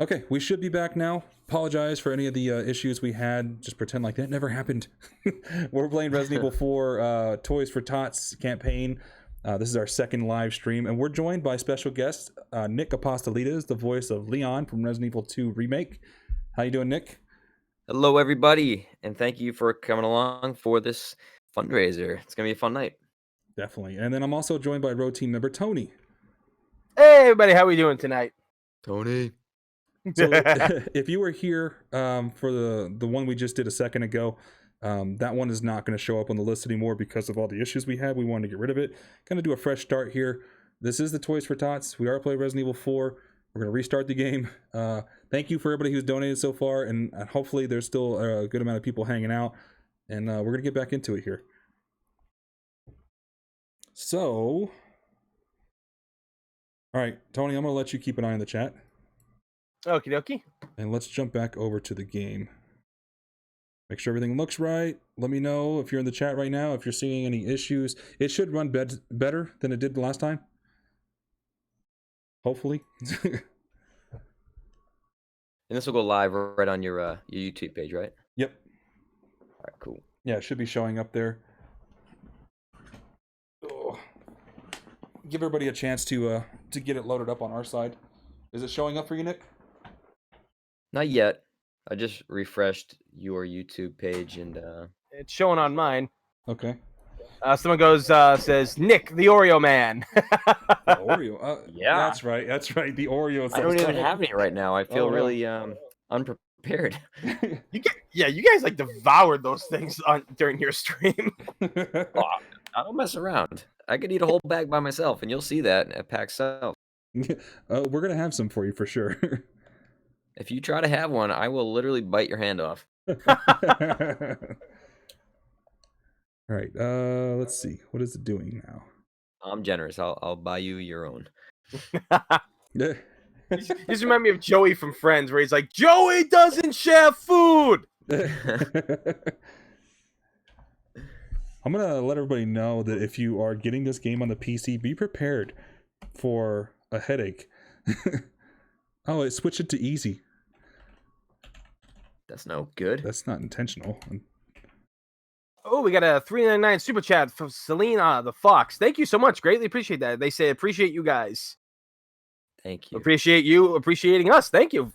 Okay, we should be back now. Apologize for any of the issues we had. Just pretend like that never happened. We're playing Resident Evil 4 Toys for Tots campaign. This is our second live stream, and we're joined by special guest Nick Apostolides, the voice of Leon from Resident Evil 2 Remake. How you doing, Nick? Hello, everybody, and thank you for coming along for this fundraiser. It's going to be a fun night. Definitely. And then I'm also joined by ROE Team member Tony. Hey, everybody, how we doing tonight? Tony. So if you were here for the one we just did a second ago, that one is not going to show up on the list anymore because of all the issues we had. We wanted to get rid of it. Kind of do a fresh start here. This is the Toys for Tots. We are playing Resident Evil 4. We're going to restart the game. Thank you for everybody who's donated so far, and hopefully there's still a good amount of people hanging out, and we're going to get back into it here. So, all right, Tony, I'm going to let you keep an eye on the chat. Okie dokie. And let's jump back over to the game. Make sure everything looks right. Let me know if you're in the chat right now, if you're seeing any issues. It should run better than it did the last time. Hopefully. And this will go live right on your YouTube page, right? Yep. All right, cool. Yeah, it should be showing up there. Oh. Give everybody a chance to get it loaded up on our side. Is it showing up for you, Nick? Not yet. I just refreshed your YouTube page, and It's showing on mine. Okay. Someone says, Nick, the Oreo man. The Oreo. Yeah. That's right. The Oreo. I don't even have any right now. I feel really unprepared. You guys like devoured those things during your stream. Oh, I don't mess around. I could eat a whole bag by myself, and you'll see that at PAX South. We're going to have some for you for sure. If you try to have one, I will literally bite your hand off. All right, let's see. What is it doing now? I'm generous. I'll buy you your own. These remind me of Joey from Friends, where he's like, Joey doesn't share food! I'm going to let everybody know that if you are getting this game on the PC, be prepared for a headache. Oh, it switched it to easy. That's no good. That's not intentional. Oh, we got a $3.99 super chat from Selena the Fox. Thank you so much. Greatly appreciate that. They say appreciate you guys. Thank you. Appreciate you appreciating us. Thank you.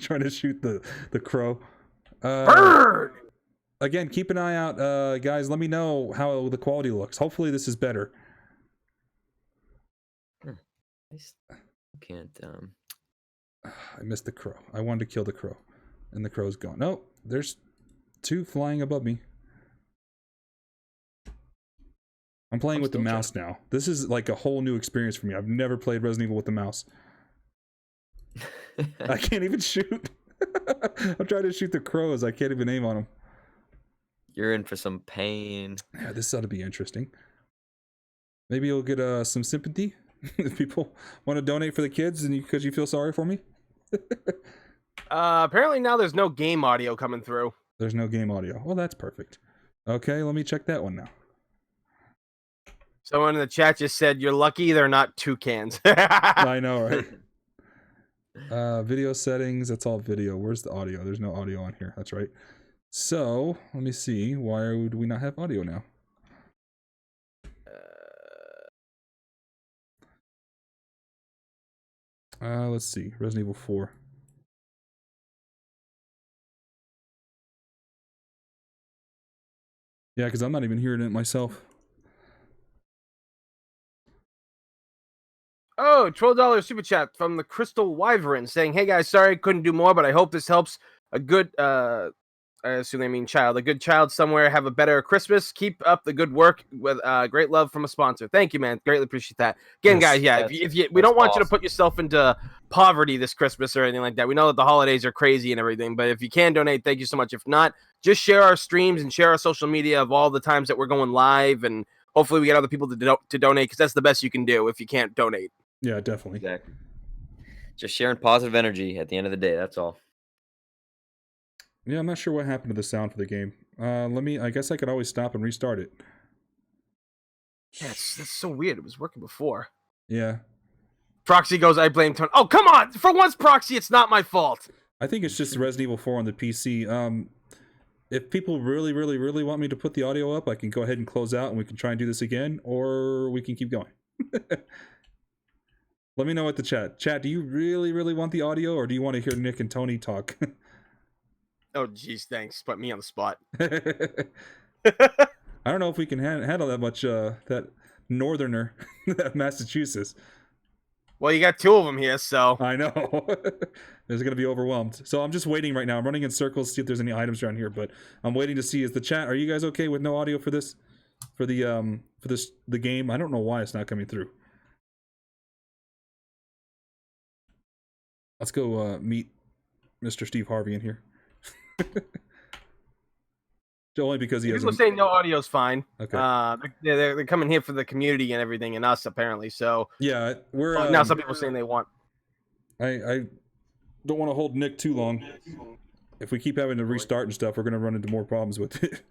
Trying to shoot the crow. Bird! Again, keep an eye out, guys. Let me know how the quality looks. Hopefully this is better. I can't. I missed the crow. I wanted to kill the crow. And the crow's gone. No, there's two flying above me. I'm playing with the mouse now. This is like a whole new experience for me. I've never played Resident Evil with the mouse. I can't even shoot. I'm trying to shoot the crows. I can't even aim on them. You're in for some pain. Yeah, this ought to be interesting. Maybe you'll get some sympathy if people want to donate for the kids and because you feel sorry for me. Apparently now there's no game audio coming through. There's no game audio. Well, that's perfect. Okay, let me check that one now. Someone in the chat just said, you're lucky they're not toucans. I know, right? Video settings, that's all video. Where's the audio? There's no audio on here. That's right. So, let me see. Why would we not have audio now? Let's see. Resident Evil 4. Yeah, because I'm not even hearing it myself. Oh, $12 super chat from the Crystal Wyvern saying, hey guys, sorry I couldn't do more, but I hope this helps a good, I assume they mean child, a good child somewhere have a better Christmas. Keep up the good work with great love from a sponsor. Thank you, man. Greatly appreciate that. Again, Yes, guys, yeah, we don't want you to put yourself into poverty this Christmas or anything like that. We know that the holidays are crazy and everything, but if you can donate, thank you so much. If not, just share our streams and share our social media of all the times that we're going live, and hopefully we get other people to donate, because that's the best you can do if you can't donate. Yeah, definitely. Exactly. Just sharing positive energy at the end of the day. That's all. Yeah, I'm not sure what happened to the sound for the game. I guess I could always stop and restart it. Yeah, that's so weird. It was working before. Yeah. Proxy goes, I blame Tony. Oh, come on! For once, Proxy, it's not my fault. I think it's just Resident Evil 4 on the PC. If people really, really, really want me to put the audio up, I can go ahead and close out and we can try and do this again, or we can keep going. Let me know at the chat. Chat, do you really, really want the audio, or do you want to hear Nick and Tony talk? Oh, geez, thanks. Put me on the spot. I don't know if we can handle that much, that northerner, Massachusetts. Well, you got 2 of them here, so. I know. They're going to be overwhelmed. So I'm just waiting right now. I'm running in circles to see if there's any items around here, but I'm waiting to see, is the chat, are you guys okay with no audio for this? For the game? I don't know why it's not coming through. Let's go meet Mr. Steve Harvey in here. Only because he has. People say no audio's fine. Okay. They're coming here for the community and everything, and us apparently. So yeah, we're now some people are saying they want. I don't want to hold Nick too long. If we keep having to restart and stuff, we're gonna run into more problems with it.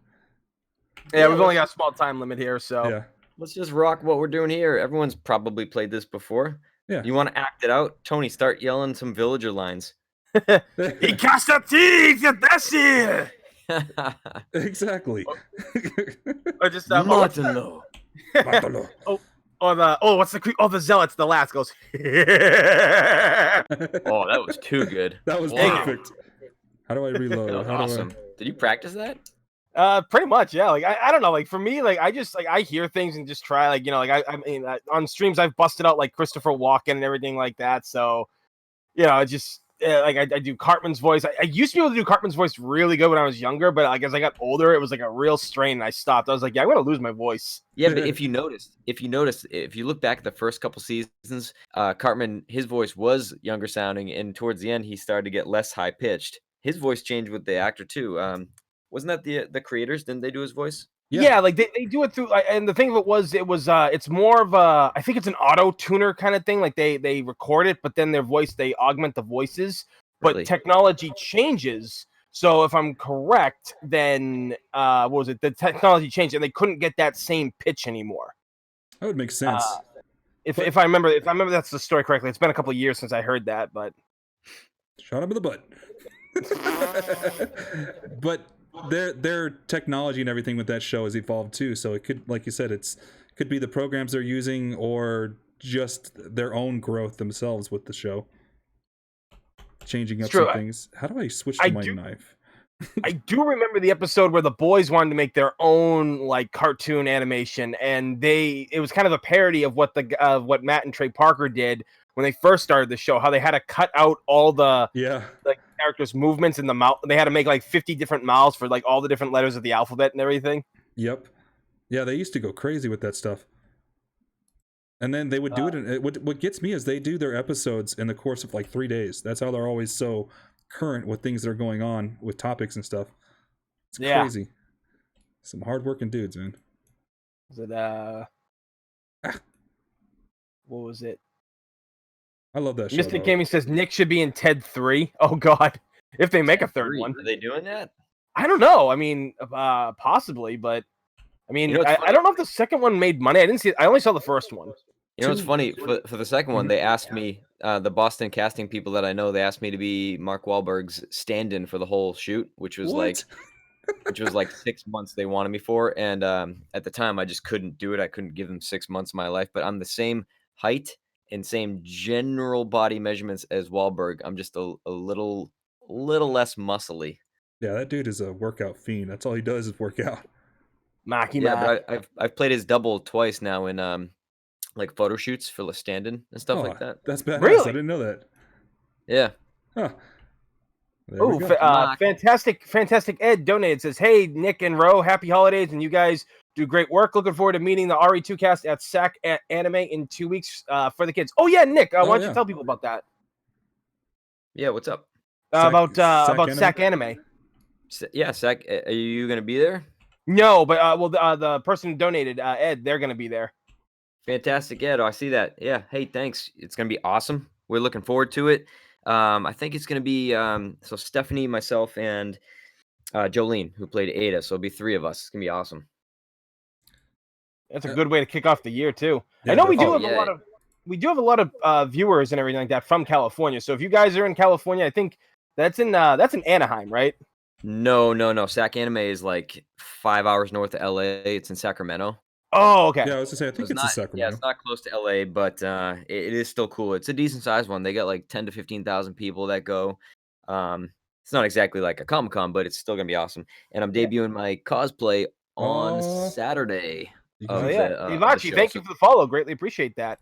Yeah, we've only got a small time limit here, so yeah. Let's just rock what we're doing here. Everyone's probably played this before. Yeah. You want to act it out? Tony, start yelling some villager lines. He cast a teeth, that's it. Exactly. Or just Martelo. what's the zealots? The last goes. Oh, that was too good. That was perfect. How do I reload? Awesome. Did you practice that? Pretty much, yeah. Like I don't know. Like for me, like I just I hear things and just try. Like I mean, on streams I've busted out like Christopher Walken and everything like that. So, it just like I do Cartman's voice. I used to be able to do Cartman's voice really good when I was younger, but like as I got older, it was like a real strain. And I stopped. I was like, yeah, I'm gonna lose my voice. Yeah, but if you look back at the first couple seasons, Cartman, his voice was younger sounding, and towards the end, he started to get less high pitched. His voice changed with the actor too. Wasn't that the creators? Didn't they do his voice? Yeah, like they do it through, and the thing of it was it's more of a, I think it's an auto tuner kind of thing. Like they record it, but then they augment the voices. But Really? technology changes. So if I'm correct, then what was it? The technology changed, and they couldn't get that same pitch anymore. That would make sense. If I remember that's the story correctly. It's been a couple of years since I heard that, but shot him in the butt. But their technology and everything with that show has evolved too, so it could, like you said, could be the programs they're using or just their own growth themselves with the show, changing up some things. How do I switch to my knife? I do remember the episode where the boys wanted to make their own like cartoon animation, and it was kind of a parody of what what Matt and Trey Parker did when they first started the show, how they had to cut out all the characters' movements in the mouth. They had to make like 50 different mouths for like all the different letters of the alphabet and everything. Yep. Yeah, they used to go crazy with that stuff. And then they would do it. What gets me is they do their episodes in the course of like 3 days. That's how they're always so current with things that are going on with topics and stuff. It's crazy. Some hardworking dudes, man. Is it what was it? I love that show. Mystic Gaming says Nick should be in Ted 3. Oh God, if they make a third one, are they doing that? I don't know. I mean, possibly, but I mean, I don't know if the second one made money. I didn't see it. I only saw the first one. You know what's funny? For the second one, they asked me, the Boston casting people that I know, they asked me to be Mark Wahlberg's stand-in for the whole shoot, which was like 6 months they wanted me for, and at the time I just couldn't do it. I couldn't give them 6 months of my life, but I'm the same height and same general body measurements as Wahlberg. I'm just a little less muscly. Yeah, that dude is a workout fiend. That's all he does is work out. But I've played his double twice now in like photo shoots for the stand-in and stuff like that. That's badass. Really? I didn't know that. Yeah. Huh. Oh, fantastic Ed donated, says, hey Nick and Ro, happy holidays, and you guys do great work. Looking forward to meeting the RE2 cast at SAC Anime in 2 weeks for the kids. Oh yeah, Nick, why don't you tell people about that? Yeah, what's up? About SAC Anime. Yeah, SAC. Are you gonna be there? No, but the person who donated, Ed, they're gonna be there. Fantastic, Ed. Oh, I see that. Yeah. Hey, thanks. It's gonna be awesome. We're looking forward to it. I think it's gonna be so Stephanie, myself, and Jolene, who played Ada. So it'll be 3 of us. It's gonna be awesome. That's a good way to kick off the year too. I know we do have a lot of. we do have a lot of viewers and everything like that from California. So if you guys are in California, I think that's in Anaheim, right? No. Sac Anime is like 5 hours north of LA. It's in Sacramento. Oh, okay. Yeah, I was gonna say I think it's in Yeah, Sacramento. it's not close to LA, but it is still cool. It's a decent sized one. They got like 10 to 15,000 people that go. It's not exactly like a Comic-Con, but it's still gonna be awesome. And I'm debuting my cosplay on Saturday. Oh Of yeah, Ivachi, thank you for the follow. Greatly appreciate that.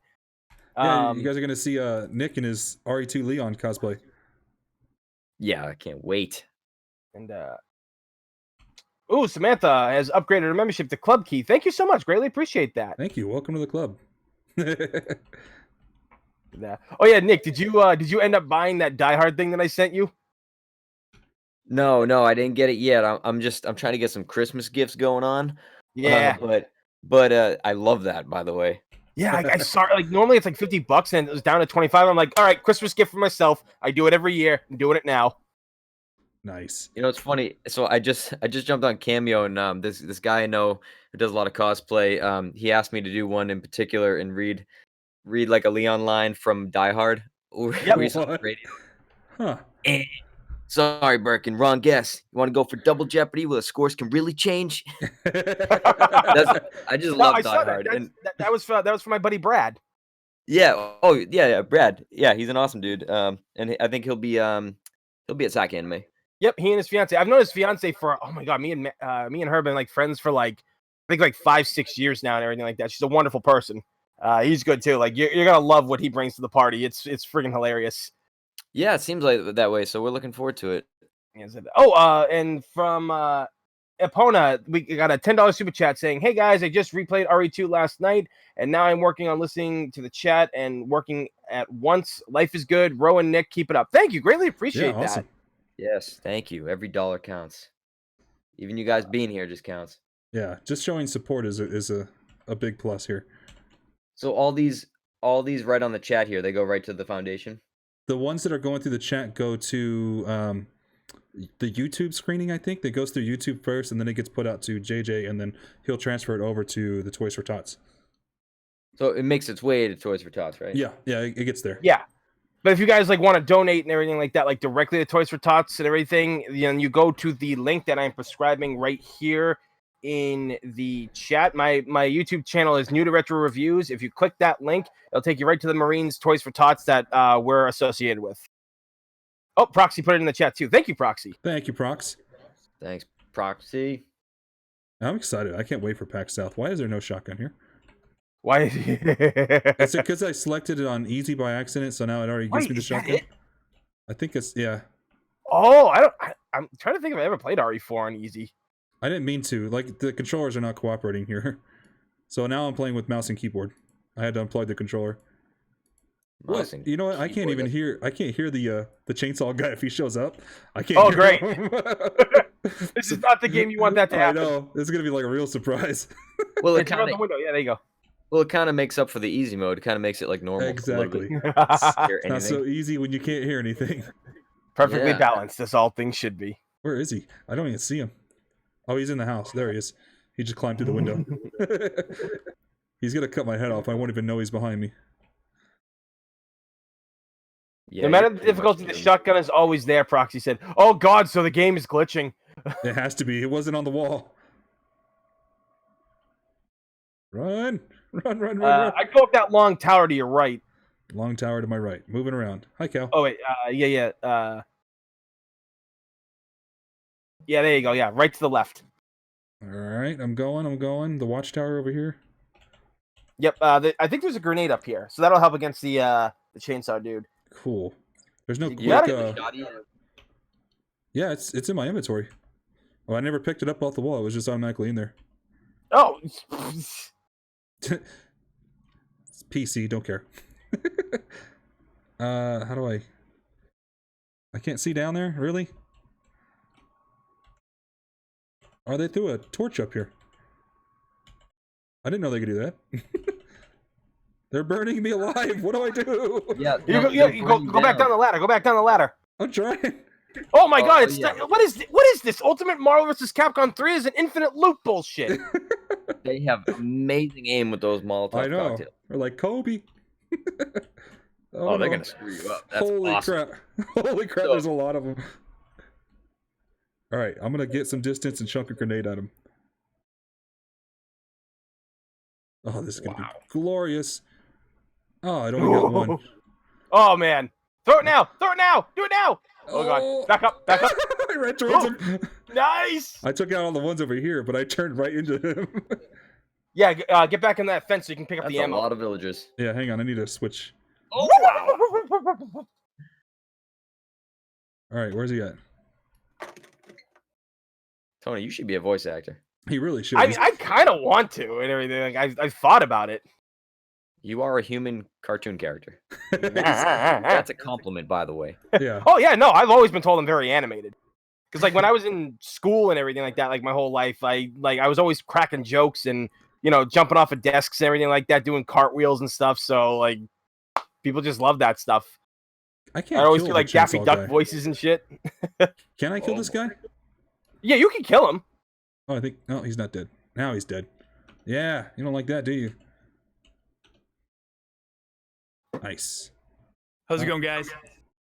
Yeah, you guys are gonna see Nick in his RE2 Leon cosplay. Yeah, I can't wait. And ooh, Samantha has upgraded her membership to Club Key. Thank you so much. Greatly appreciate that. Thank you. Welcome to the club. Oh yeah, Nick, did you end up buying that Die Hard thing that I sent you? No, I didn't get it yet. I'm trying to get some Christmas gifts going on. Yeah. But I love that, by the way. Yeah, I saw like normally it's like $50 and it was down to 25. I'm like, all right, Christmas gift for myself. I do it every year. I'm doing it now. Nice. You know, it's funny. So I just jumped on Cameo, and this guy I know who does a lot of cosplay. He asked me to do one in particular and read like a Leon line from Die Hard. Yep. Huh. Sorry, Birkin, wrong guess. You want to go for double Jeopardy where the scores can really change? I just love Die Hard. And that was for my buddy Brad. Yeah. Oh yeah, Brad. Yeah, he's an awesome dude. And I think he'll be at SAC Anime. Yep, he and his fiance. I've known his fiance for oh my god, me and her have been like friends for like I think like 5-6 years now and everything like that. She's a wonderful person. He's good too. Like you're gonna love what he brings to the party. It's friggin' hilarious. Yeah, it seems like that way. So we're looking forward to it. And from Epona, we got a $10 super chat saying, "Hey guys, I just replayed RE2 last night, and now I'm working on listening to the chat and working at once. Life is good. Ro and Nick, keep it up. Thank you. Greatly appreciate that. Yes, thank you. Every dollar counts. Even you guys being here just counts. Yeah, just showing support is a big plus here. So all these right on the chat here, they go right to the foundation. The ones that are going through the chat go to the YouTube screening, I think. That goes through YouTube first, and then it gets put out to JJ, and then he'll transfer it over to the Toys for Tots. So it makes its way to Toys for Tots, right? Yeah, it gets there. Yeah. But if you guys like want to donate and everything like that, like directly to Toys for Tots and everything, then you go to the link that I'm prescribing right here in the chat. My YouTube channel is New to Retro Reviews. If you click that link, it'll take you right to the Marines Toys for Tots that we're associated with. Oh, Proxy put it in the chat too. Thank you, Proxy. Thank you, Prox. Thanks, Proxy. I'm excited. I can't wait for PAX South. Why is there no shotgun here? Why? Is it because I selected it on easy by accident, so now it already gives me the shotgun? I think it's Oh, I'm trying to think if I ever played RE4 on easy. I didn't mean to. Like, the controllers are not cooperating here. So now I'm playing with mouse and keyboard. I had to unplug the controller. What? You know what? I can't even hear. I can't hear the chainsaw guy if he shows up. I can't. Oh, hear great! him. This is not the game you want that to happen. I know. This is gonna be like a real surprise. Well, it kind of the window. Yeah, there you go. Well, it kind of makes up for the easy mode. It kind of makes it like normal. Exactly. It's not so easy when you can't hear anything. Perfectly balanced, as all things should be. Where is he? I don't even see him. Oh, he's in the house. There he is. He just climbed through the window. He's gonna cut my head off. I won't even know he's behind me. Yeah, no matter the difficulty, the shotgun is always there, Proxy said. Oh god, so the game is glitching. It has to be. It wasn't on the wall. Run! Run. I'd go up that long tower to your right. Long tower to my right. Moving around. Hi, Cal. Oh, wait. Yeah, there you go. Yeah, right to the left. All right, I'm going. The watchtower over here. Yep. I think there's a grenade up here, so that'll help against the chainsaw dude. Cool. There's no quick. Yeah, it's in my inventory. Oh, I never picked it up off the wall. It was just automatically in there. Oh. It's PC. Don't care. How do I can't see down there. Really? Are they threw a torch up here? I didn't know they could do that. They're burning me alive. What do I do? Yeah, you go back down the ladder. Go back down the ladder. I'm trying. Oh my god! What is this? Ultimate Marvel vs. Capcom 3 is an infinite loop bullshit. They have amazing aim with those Molotov I know. cocktails. They're like Kobe. Oh, they're no. gonna screw you up. That's Holy awesome. crap. Holy crap, So- there's a lot of them. All right, I'm gonna get some distance and chunk a grenade at him. Oh, this is gonna be glorious. Oh, I only got one. Oh man. Throw it now! Throw it now! Do it now! Oh god. Back up, back up. I ran towards him. Nice! I took out all the ones over here, but I turned right into him. Yeah, get back in that fence so you can pick up That's the a ammo. lot of villagers. Yeah, hang on, I need to switch. Oh wow. All right, where's he at? Tony, you should be a voice actor. He really should. I kind of want to and everything. Like, I've thought about it. You are a human cartoon character. That's a compliment, by the way. Yeah. Oh yeah, no, I've always been told I'm very animated. Because like when I was in school and everything like that, like my whole life, I was always cracking jokes and jumping off of desks and everything like that, doing cartwheels and stuff. So like people just love that stuff. I can't. I always kill do the like Daffy chainsaw Duck guy. voices and shit. Can I kill this guy? Yeah, you can kill him. Oh, I think. No, he's not dead. Now he's dead. Yeah, you don't like that, do you? Nice. How's it going, guys?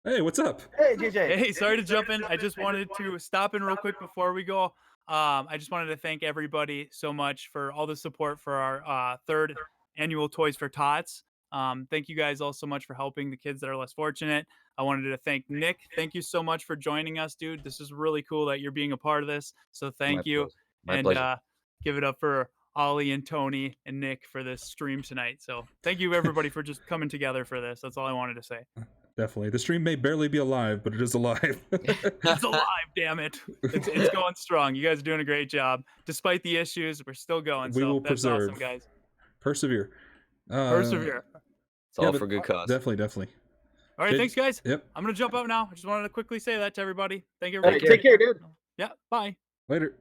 Hey, what's up? Hey, JJ. Hey, sorry to jump in. I just wanted to stop in real quick before we go. I just wanted to thank everybody so much for all the support for our third annual Toys for Tots. Thank you guys all so much for helping the kids that are less fortunate. I wanted to thank Nick. Thank you so much for joining us, dude. This is really cool that you're being a part of this. So thank you. My pleasure. Give it up for Ollie and Tony and Nick for this stream tonight. So thank you everybody for just coming together for this. That's all I wanted to say. Definitely. The stream may barely be alive, but it is alive. It's alive, damn it. It's going strong. You guys are doing a great job. Despite the issues, we're still going. We so will that's preserve. awesome, guys. Persevere. Persevere. It's all but for good cause. Definitely. All right, Kids- thanks, guys. Yep. I'm going to jump out now. I just wanted to quickly say that to everybody. Thank you, Hey, everybody. take care, dude. Yeah, bye. Later.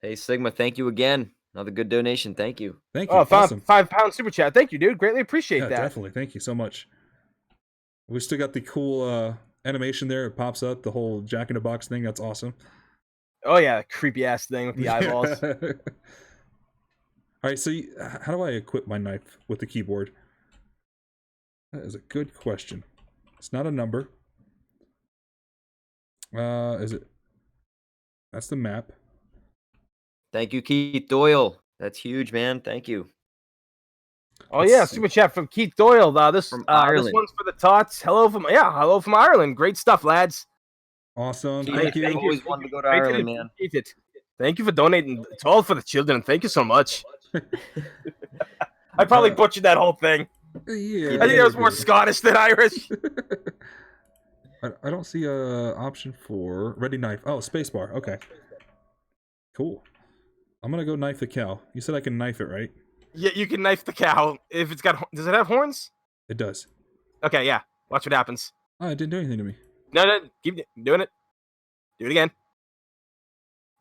Hey, Sigma, thank you again. Another good donation. Thank you. Thank you. Oh, Awesome. £5 super chat. Thank you, dude. Greatly appreciate Yeah, that. definitely. Thank you so much. We still got the cool animation there. It pops up, the whole Jack in the Box thing. That's awesome. Oh yeah, creepy ass thing with the eyeballs. All right, so how do I equip my knife with the keyboard? That is a good question. It's not a number. Is it? That's the map. Thank you, Keith Doyle. That's huge, man. Thank you. Oh yeah, Let's see. super chat from Keith Doyle. This From this Ireland. one's for the Tots. Hello from Ireland. Great stuff, lads. Awesome. Keith, Thank I've you. always wanted to go to Great Ireland, man. appreciate it. Thank you for donating. It's all for the children. Thank you so much. I probably butchered that whole thing. Yeah. I think that was more Scottish than Irish. I don't see a option for ready knife. Oh, spacebar. Okay. Cool. I'm gonna go knife the cow. You said I can knife it, right? Yeah, you can knife the cow if it's got. Does it have horns? It does. Okay, yeah. Watch what happens. Oh, it didn't do anything to me. No, keep doing it. Do it again.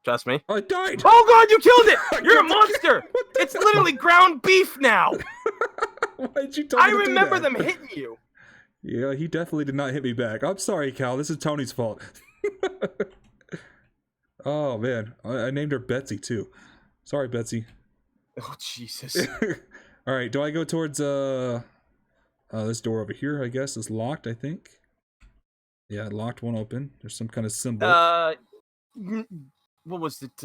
Trust me. Oh, it died. Oh god, you killed it! You're a monster! It's literally ground beef now. Why'd you tell me I to do remember that? them hitting you. Yeah, he definitely did not hit me back. I'm sorry, Cal. This is Tony's fault. Oh man, I named her Betsy too. Sorry, Betsy. Oh Jesus. All right, do I go towards this door over here? I guess is locked. I think. Yeah, locked won't open. There's some kind of symbol. What was it?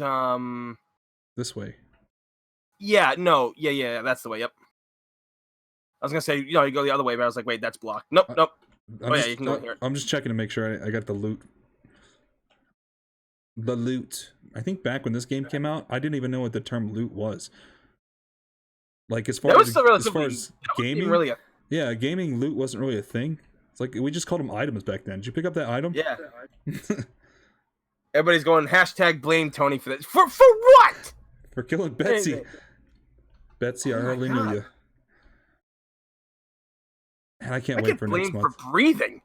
This way. Yeah, no, yeah, that's the way. Yep. I was gonna say, you go the other way, but I was like, wait, that's blocked. Nope. I'm you can go here. I'm just checking to make sure I got the loot. The loot. I think back when this game came out, I didn't even know what the term loot was. Like as far That was as still relatively. gaming, Really yeah, gaming loot wasn't really a thing. It's like we just called them items back then. Did you pick up that item? yeah. Everybody's going hashtag blame Tony for this. For what? For killing Betsy. Betsy, I Oh my hardly knew God. you. And I can't I wait get for next blamed month. for breathing.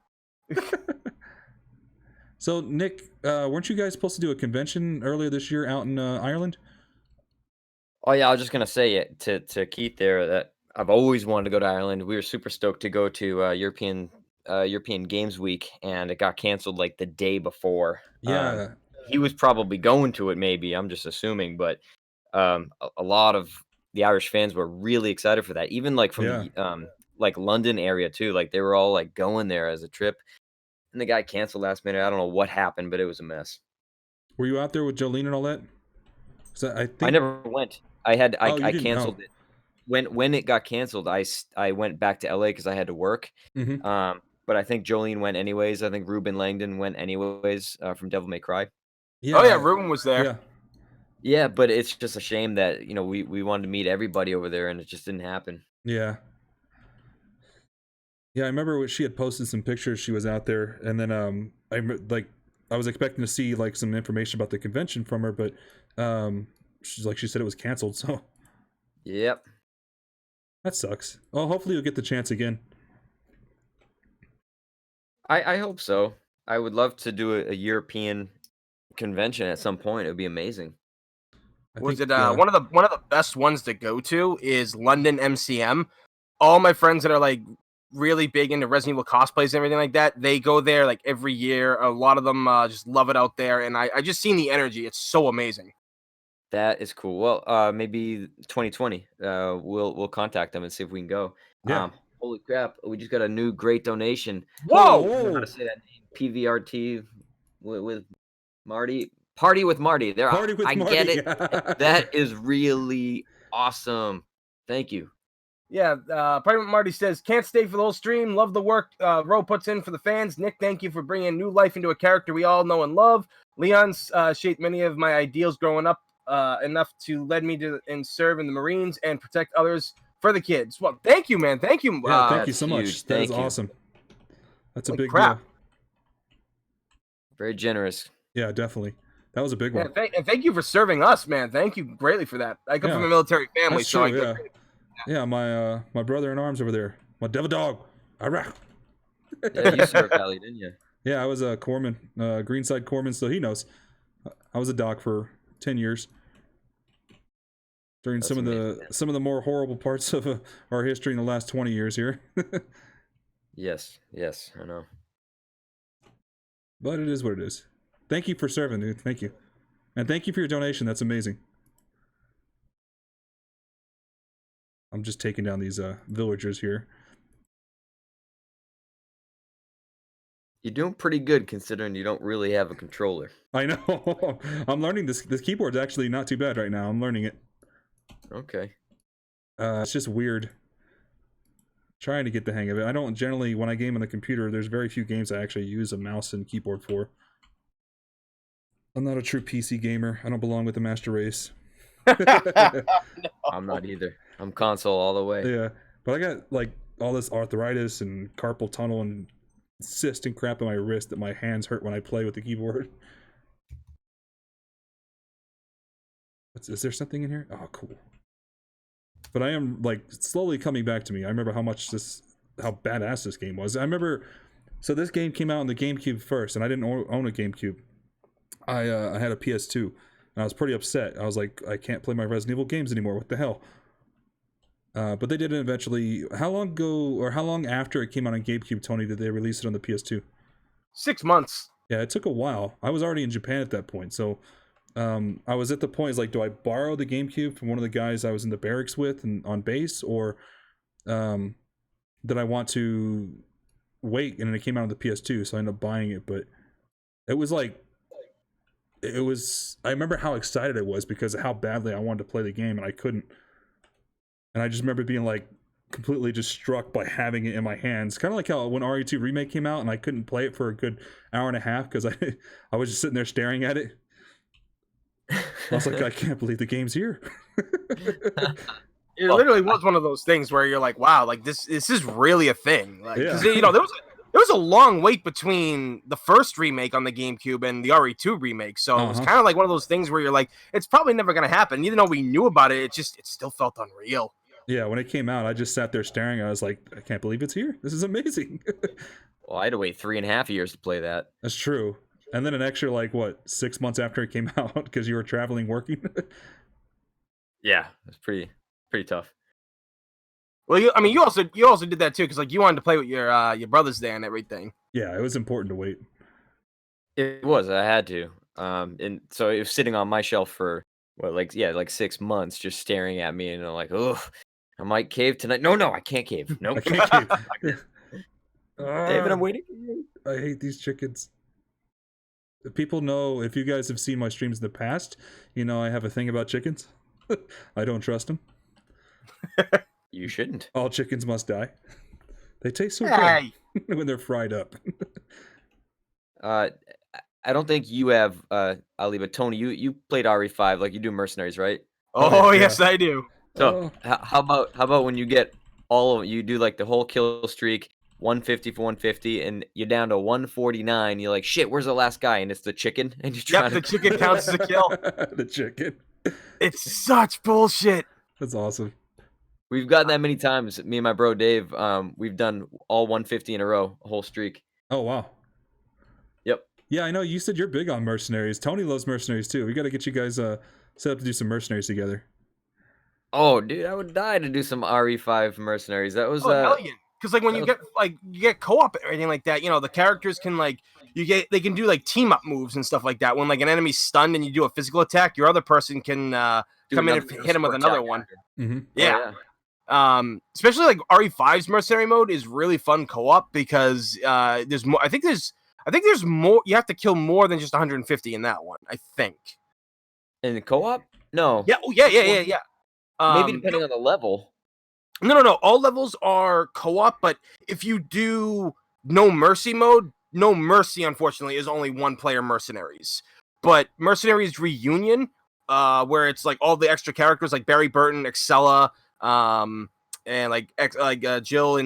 So, Nick, weren't you guys supposed to do a convention earlier this year out in Ireland? Oh yeah, I was just gonna say it to Keith there that I've always wanted to go to Ireland. We were super stoked to go to European Games Week, and it got canceled like the day before. Yeah. He was probably going to it, maybe. I'm just assuming, but a lot of the Irish fans were really excited for that. Even like from the like London area too. Like they were all like going there as a trip, and the guy canceled last minute. I don't know what happened, but it was a mess. Were you out there with Jolene and all that? I never went. I canceled Oh. it. When it got canceled, I went back to LA because I had to work. Mm-hmm. But I think Jolene went anyways. I think Ruben Langdon went anyways from Devil May Cry. Yeah. Oh yeah, Ruben was there. Yeah. Yeah, but it's just a shame that we wanted to meet everybody over there and it just didn't happen. Yeah. Yeah, I remember she had posted some pictures. She was out there, and then I was expecting to see like some information about the convention from her, but she said it was canceled. So Yep. that sucks. Well, hopefully you'll get the chance again. I hope so. I would love to do a European convention at some point. It would be amazing. One of the best ones to go to is London MCM. All my friends that are like really big into Resident Evil cosplays and everything like that, they go there like every year. A lot of them just love it out there, and I just seen the energy. It's so amazing. That is cool. Well, maybe 2020. We'll contact them and see if we can go. Yeah. Holy crap! We just got a new great donation. Whoa! I don't know how to say that name. PVRT with Marty. Party with Marty. Party with Marty. Get it. That is really awesome. Thank you. Yeah, Party with Marty says, can't stay for the whole stream. Love the work Ro puts in for the fans. Nick, thank you for bringing new life into a character we all know and love. Leon's shaped many of my ideals growing up enough to lead me to and serve in the Marines and protect others for the kids. Well, thank you, man. Thank you. Yeah, thank you so huge. much. That is awesome. That's a big crap. deal. Very generous. Yeah, definitely. That was a big one. And thank you for serving us, man. Thank you greatly for that. I come from a military family, that's so true, yeah, my brother in arms over there. My devil dog. Iraq. Yeah, you served Valley, didn't you? Yeah, I was a corpsman, Greenside corpsman, so he knows. I was a doc for 10 years. During some of the more horrible parts of our history in the last 20 years here. Yes, I know. But it is what it is. Thank you for serving, dude. Thank you. And thank you for your donation. That's amazing. I'm just taking down these villagers here. You're doing pretty good considering you don't really have a controller. I know. I'm learning this. This keyboard's actually not too bad right now. I'm learning it. Okay. It's just weird. Trying to get the hang of it. I don't generally, when I game on the computer, there's very few games I actually use a mouse and keyboard for. I'm not a true PC gamer. I don't belong with the master race. No. I'm not either. I'm console all the way. Yeah, but I got like all this arthritis and carpal tunnel and cyst and crap in my wrist that my hands hurt when I play with the keyboard. Is there something in here? Oh, cool. But I am like slowly coming back to me. I remember how badass this game was. I remember, so this game came out on the GameCube first, and I didn't own a GameCube. I had a PS2, and I was pretty upset. I was like, I can't play my Resident Evil games anymore. What the hell? But they did it eventually. How long ago, or how long after it came out on GameCube, Tony, did they release it on the PS2? 6 months. Yeah, it took a while. I was already in Japan at that point, so I was at the point, like, do I borrow the GameCube from one of the guys I was in the barracks with and on base, or did I want to wait? And then it came out on the PS2, so I ended up buying it. But it was like, I remember how excited I was because of how badly I wanted to play the game, and I couldn't. And I just remember being like completely just struck by having it in my hands. Kind of like how when RE2 Remake came out and I couldn't play it for a good hour and a half because I was just sitting there staring at it. I was like, I can't believe the game's here. It literally was one of those things where you're like, wow, like this is really a thing. Like, Yeah. 'cause, there was a long wait between the first remake on the GameCube and the RE2 remake. So it was kind of like one of those things where you're like, it's probably never going to happen. Even though we knew about it, it still felt unreal. Yeah, when it came out, I just sat there staring. I was like, I can't believe it's here. This is amazing. Well, I had to wait 3.5 years to play that. That's true. And then an extra, like, 6 months after it came out because you were traveling, working? Yeah, it's pretty tough. Well, you also did that too, because like you wanted to play with your brothers there and everything. Yeah, it was important to wait. It was. I had to. And so it was sitting on my shelf for Well, like 6 months, just staring at me, and I'm like, oh, I might cave tonight. No, I can't cave. Nope. I can't cave. David, I'm waiting for you. I hate these chickens. People know, if you guys have seen my streams in the past, you know I have a thing about chickens. I don't trust them. You shouldn't. All chickens must die. They taste so Hey. good when they're fried up. I don't think you have. I'll leave it. Tony, you played RE5, like you do mercenaries, right? Oh, yeah. yes, I do. So how about when you get you do like the whole kill streak, 150 for 150, and you're down to 149. You're like, shit, where's the last guy? And it's the chicken, and you're trying The chicken counts as a kill. The chicken. It's such bullshit. That's awesome. We've gotten that many times. Me and my bro Dave, we've done all 150 in a row, a whole streak. Oh wow. Yep. Yeah, I know. You said you're big on mercenaries. Tony loves mercenaries too. We got to get you guys set up to do some mercenaries together. Oh, dude, I would die to do some RE5 mercenaries. That was Hell yeah. Because like when you get co-op or anything like that, you know, the characters can they can do like team up moves and stuff like that. When like an enemy's stunned and you do a physical attack, your other person can come in and hit him with another one. Mm-hmm. Yeah. Especially like RE5's mercenary mode is really fun co-op because there's more. I think there's more. You have to kill more than just 150 in that one. I think. In the co-op? No. Yeah. Oh, yeah. Maybe depending on the level. No. All levels are co-op, but if you do no mercy mode, no mercy, unfortunately, is only one player mercenaries. But Mercenaries Reunion, where it's like all the extra characters like Barry Burton, Excella, and Jill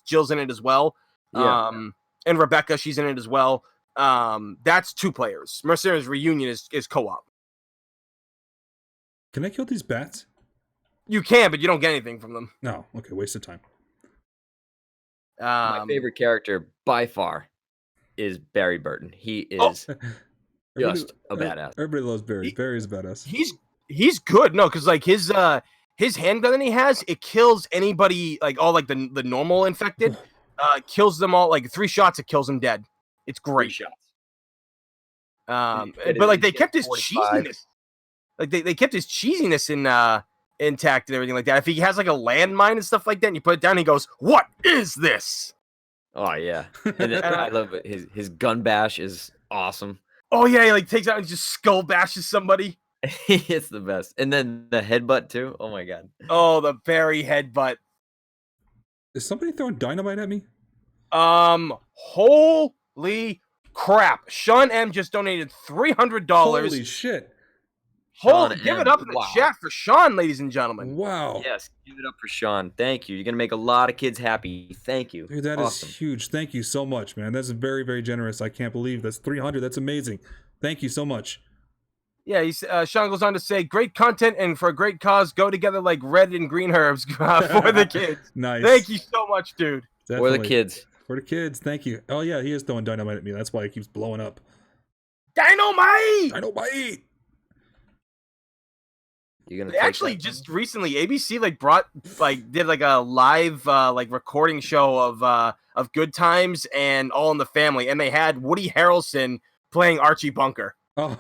Jill's in it as well. Yeah. And Rebecca, she's in it as well. That's 2 players. Mercenaries Reunion is co-op. Can I kill these bats? You can, but you don't get anything from them. No. Okay, waste of time. My favorite character by far is Barry Burton. He is just a badass. Everybody loves Barry. Barry's a badass. He's good. No, because like his handgun that he has, it kills anybody, like all like the normal infected. Kills them all, like 3 shots, it kills them dead. It's great. 3 shots. But like they kept his cheesiness. Like they kept his cheesiness intact and everything like that. If he has like a landmine and stuff like that, and you put it down, he goes, "What is this?" Oh yeah, and then, I love it. His gun bash is awesome. Oh yeah, he like takes out and just skull bashes somebody. It's the best. And then the headbutt too. Oh my god. Oh, the Barry headbutt. Is somebody throwing dynamite at me? Holy crap! Sean M just donated $300. Holy shit! Give it up in the chat for Sean, ladies and gentlemen. Wow. Yes, give it up for Sean. Thank you. You're gonna make a lot of kids happy. Thank you. Dude, that is huge. Thank you so much, man. That's very, very generous. I can't believe that's 300. That's amazing. Thank you so much. Yeah, Sean goes on to say, great content and for a great cause, go together like red and green herbs for the kids. Nice. Thank you so much, dude. Definitely. For the kids. For the kids. Thank you. Oh, yeah, he is throwing dynamite at me. That's why he keeps blowing up. Dynamite! Dynamite! They actually just recently, ABC did like a live recording show of Good Times and All in the Family, and they had Woody Harrelson playing Archie Bunker. Oh,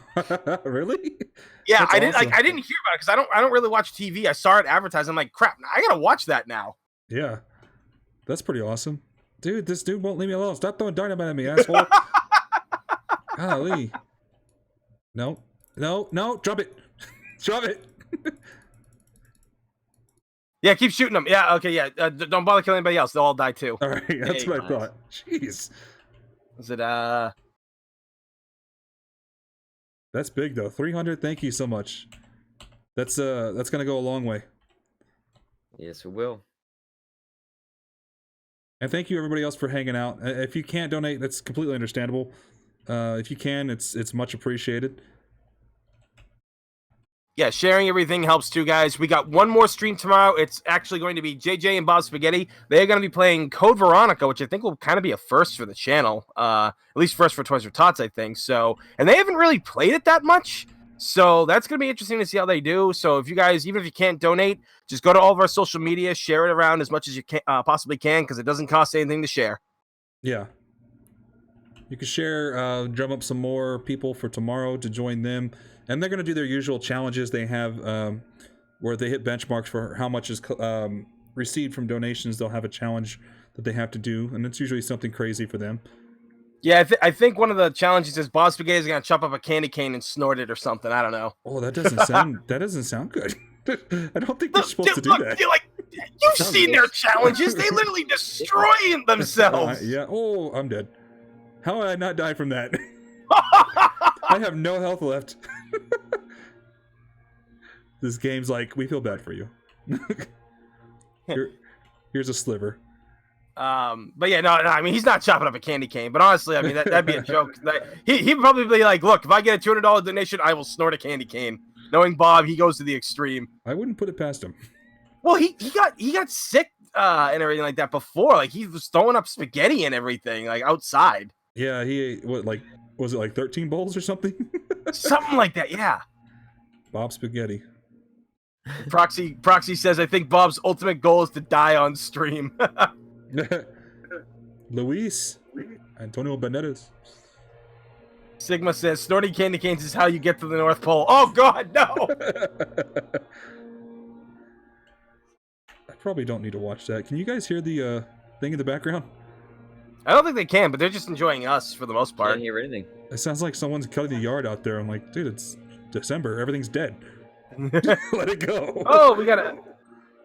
really? Yeah, That's awesome. I didn't hear about it because I don't really watch TV. I saw it advertised. I'm like, crap, I gotta watch that now. Yeah, that's pretty awesome, dude. This dude won't leave me alone. Stop throwing dynamite at me, asshole. Golly. No, drop it, drop it. Yeah, keep shooting them. Yeah, okay, yeah. Don't bother killing anybody else. They'll all die too. All right, that's what I thought. Jeez. Is it That's big though. 300. Thank you so much. That's gonna go a long way. Yes, it will. And thank you everybody else for hanging out. If you can't donate, that's completely understandable. If you can, it's much appreciated. Yeah, sharing everything helps too, guys. We got one more stream tomorrow. It's actually going to be JJ and Bob Spaghetti. They're going to be playing Code Veronica, which I think will kind of be a first for the channel. At least first for Toys for Tots, I think. So, and they haven't really played it that much. So that's going to be interesting to see how they do. So if you guys, even if you can't donate, just go to all of our social media, share it around as much as you can, possibly can, because it doesn't cost anything to share. Yeah. You can share, drum up some more people for tomorrow to join them And they're going to do their usual challenges they have, where they hit benchmarks for how much is received from donations. They'll have a challenge that they have to do, and it's usually something crazy for them. Yeah, I think one of the challenges is Bob Spaghetti is gonna chop up a candy cane and snort it or something. I don't know. Oh, that doesn't sound good. I don't think they're supposed to do that. You've seen their challenges. They literally destroy themselves. Yeah. Oh, I'm dead. How did I not die from that? I have no health left. This game's like, we feel bad for you. Here's a sliver. But yeah, no, I mean, he's not chopping up a candy cane. But honestly, I mean, that'd be a joke. He'd probably be like, look, if I get a $200 donation, I will snort a candy cane. Knowing Bob, he goes to the extreme. I wouldn't put it past him. Well, he got sick and everything like that before. Like, he was throwing up spaghetti and everything, like, outside. Yeah, he ate, was it like 13 bowls or something? Something like that, yeah. Bob Spaghetti. Proxy says, I think Bob's ultimate goal is to die on stream. Luis Antonio Benedes. Sigma says, snorting candy canes is how you get to the North Pole. Oh, God, no! I probably don't need to watch that. Can you guys hear the thing in the background? I don't think they can, but they're just enjoying us for the most part. Can't hear anything. It sounds like someone's cutting the yard out there. I'm like, dude, it's December. Everything's dead. Let it go. Oh, we got a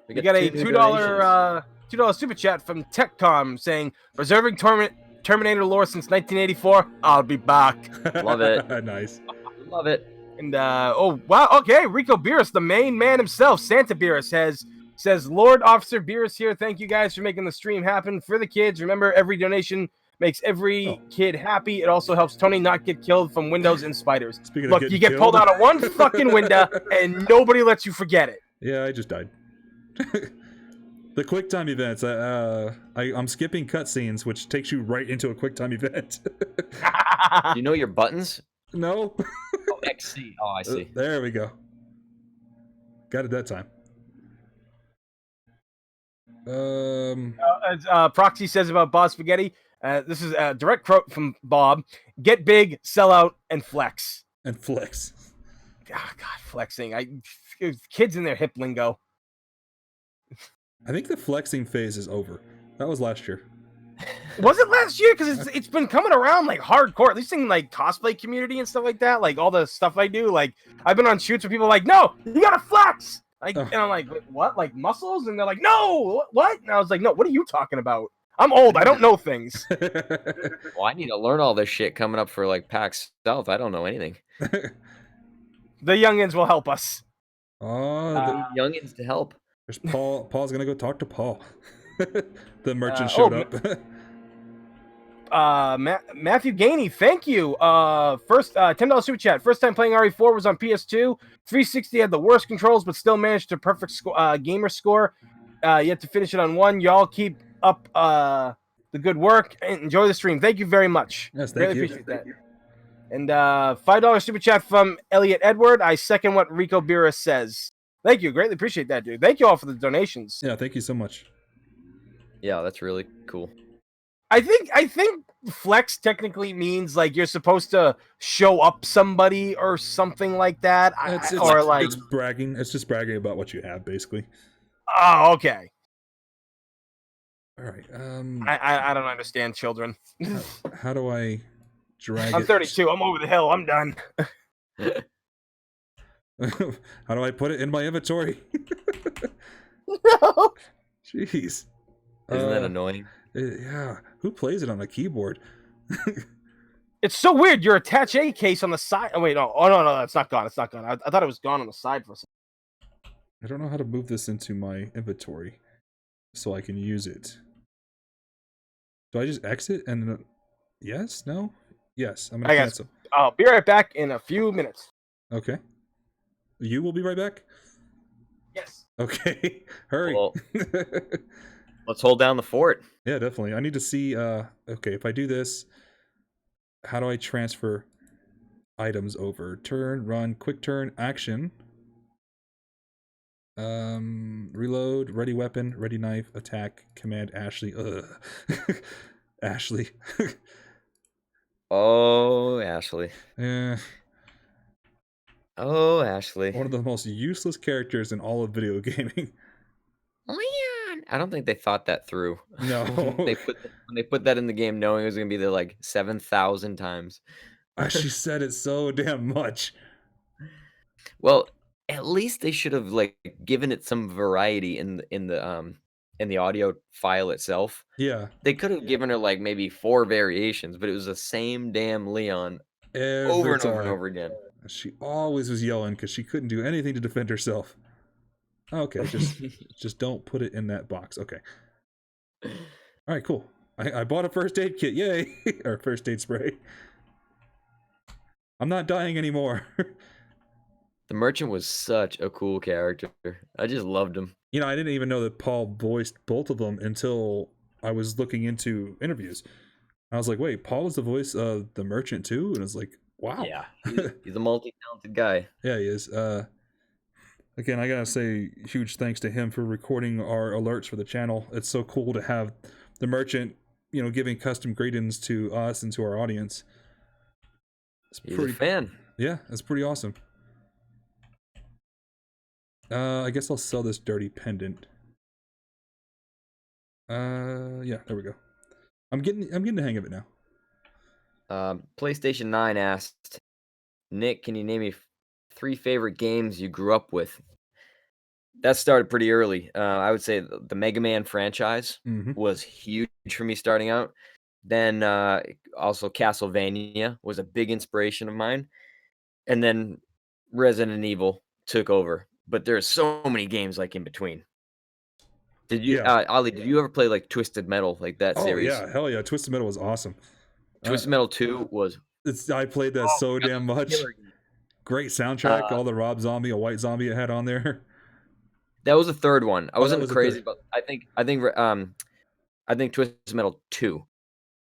two $2 super chat from Techcom saying, preserving Terminator lore since 1984. I'll be back. Love it. Nice. Love it. And oh wow, okay, Rico Beerus, the main man himself, Santa Beerus says, Lord Officer Beerus here. Thank you guys for making the stream happen for the kids. Remember, every donation makes every kid happy. It also helps Tony not get killed from windows and spiders. Look, you get pulled out of one fucking window and nobody lets you forget it. Yeah, I just died. The QuickTime events. I'm skipping cutscenes, which takes you right into a QuickTime event. Do you know your buttons? No. Oh, XC. Oh, I see. There we go. Got it that time. As Proxy says about Bob Spaghetti, this is a direct quote from Bob: "Get big, sell out, and flex." And flex. Oh, God, flexing. Kids in their hip lingo. I think the flexing phase is over. That was last year. Was it last year? Because it's been coming around like hardcore, at least in like cosplay community and stuff like that. Like all the stuff I do, like I've been on shoots where people are like, no, you gotta flex. Like, and I'm like, what? Like muscles? And they're like, no, what? And I was like, no, what are you talking about? I'm old. I don't know things. Well, I need to learn all this shit coming up for like PAX South. I don't know anything. The youngins will help us. Oh, youngins to help. There's Paul. Paul's gonna go talk to Paul. The merchant showed up. Matthew Gainey, thank you. First $10 super chat. First time playing RE4 was on PS2. 360 had the worst controls, but still managed to perfect gamer score. Yet to finish it on one. Y'all keep up the good work and enjoy the stream. Thank you very much. Yes, thank you. Appreciate that. And $5 super chat from Elliot Edward. I second what Rico Beerus says. Thank you. Greatly appreciate that, dude. Thank you all for the donations. Yeah, thank you so much. Yeah, that's really cool. I think flex technically means like you're supposed to show up somebody or something like that. It's bragging. It's just bragging about what you have, basically. Oh, okay. All right. I don't understand children. How do I drag? I'm 32. I'm over the hill. I'm done. How do I put it in my inventory? No. Jeez. Isn't that annoying? Yeah. Who plays it on a keyboard? It's so weird. Your attache case on the side. Oh wait, no. Oh no, that's not gone. It's not gone. I thought it was gone on the side for a second. I don't know how to move this into my inventory so I can use it. Do I just exit and yes? No? Yes. I'm gonna cancel. I'll be right back in a few minutes. Okay. You will be right back? Yes. Okay. Hurry. Well, let's hold down the fort. Yeah, definitely. I need to see okay, if I do this, how do I transfer items over? Turn, run, quick turn, action. Reload, ready weapon, ready knife, attack, command Ashley. Ugh. Ashley. Oh, Ashley. Yeah. Oh, Ashley. One of the most useless characters in all of video gaming. Leon. I don't think they thought that through. No. when they put that in the game, knowing it was gonna be there like 7,000 times. She said it so damn much. Well, at least they should have like given it some variety in the audio file itself. Yeah. They could have given her like maybe 4 variations, but it was the same damn Leon over and over and over again. She always was yelling because she couldn't do anything to defend herself. Okay, just don't put it in that box. Okay. All right, cool. I bought a first aid kit. Yay! Or first aid spray. I'm not dying anymore. The merchant was such a cool character. I just loved him. You know, I didn't even know that Paul voiced both of them until I was looking into interviews. I was like, wait, Paul was the voice of the merchant too? And I was like, wow. Yeah, he's a multi-talented guy. Yeah, he is. Again, I gotta say huge thanks to him for recording our alerts for the channel. It's so cool to have the merchant, you know, giving custom greetings to us and to our audience. He's a fan. Yeah, that's pretty awesome. I guess I'll sell this dirty pendant. Yeah, there we go. I'm getting the hang of it now. PlayStation 9 asked, Nick, can you name me 3 favorite games you grew up with? That started pretty early. I would say the Mega Man franchise was huge for me starting out. Then also Castlevania was a big inspiration of mine. And then Resident Evil took over. But there's so many games like in between. Did you, Ollie, did you ever play like Twisted Metal, like that series? Oh, yeah. Hell yeah. Twisted Metal was awesome. Twisted Metal 2 was... I played that so damn much. Great soundtrack. All the Rob Zombie, a white zombie it had on there. That was the third one. I wasn't crazy, but I think Twisted Metal 2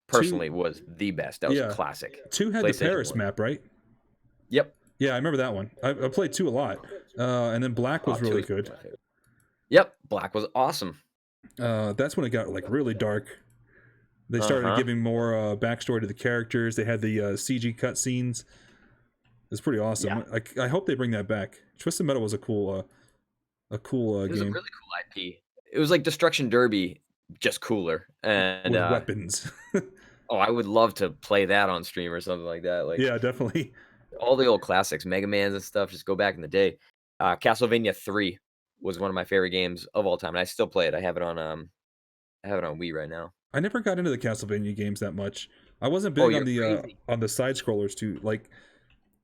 personally was the best. That was a classic. 2 had the Paris map, right? Yep. Yeah, I remember that one. I played 2 a lot. And then Black was really good. Yep, Black was awesome. That's when it got like really dark. They started giving more backstory to the characters. They had the CG cutscenes. It's pretty awesome. Yeah. I hope they bring that back. Twisted Metal was a cool game. It was a really cool IP. It was like Destruction Derby, just cooler and with weapons. Oh, I would love to play that on stream or something like that. Like, yeah, definitely. All the old classics, Mega Mans and stuff. Just go back in the day. Castlevania 3 was one of my favorite games of all time, and I still play it. I have it on Wii right now. I never got into the Castlevania games that much. I wasn't big on the side scrollers too. Like,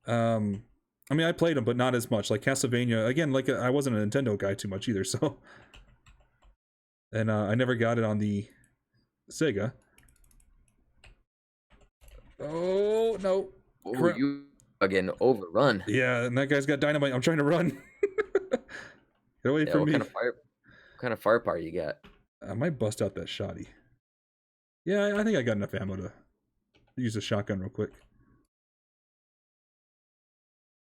I mean, I played them, but not as much. Like Castlevania, again, like I wasn't a Nintendo guy too much either. So, and I never got it on the Sega. Oh no! Oh, you again overrun. Yeah, and that guy's got dynamite. I'm trying to run. Get away from me. What kind of firepower you got? I might bust out that shotty. Yeah, I think I got enough ammo to use a shotgun real quick.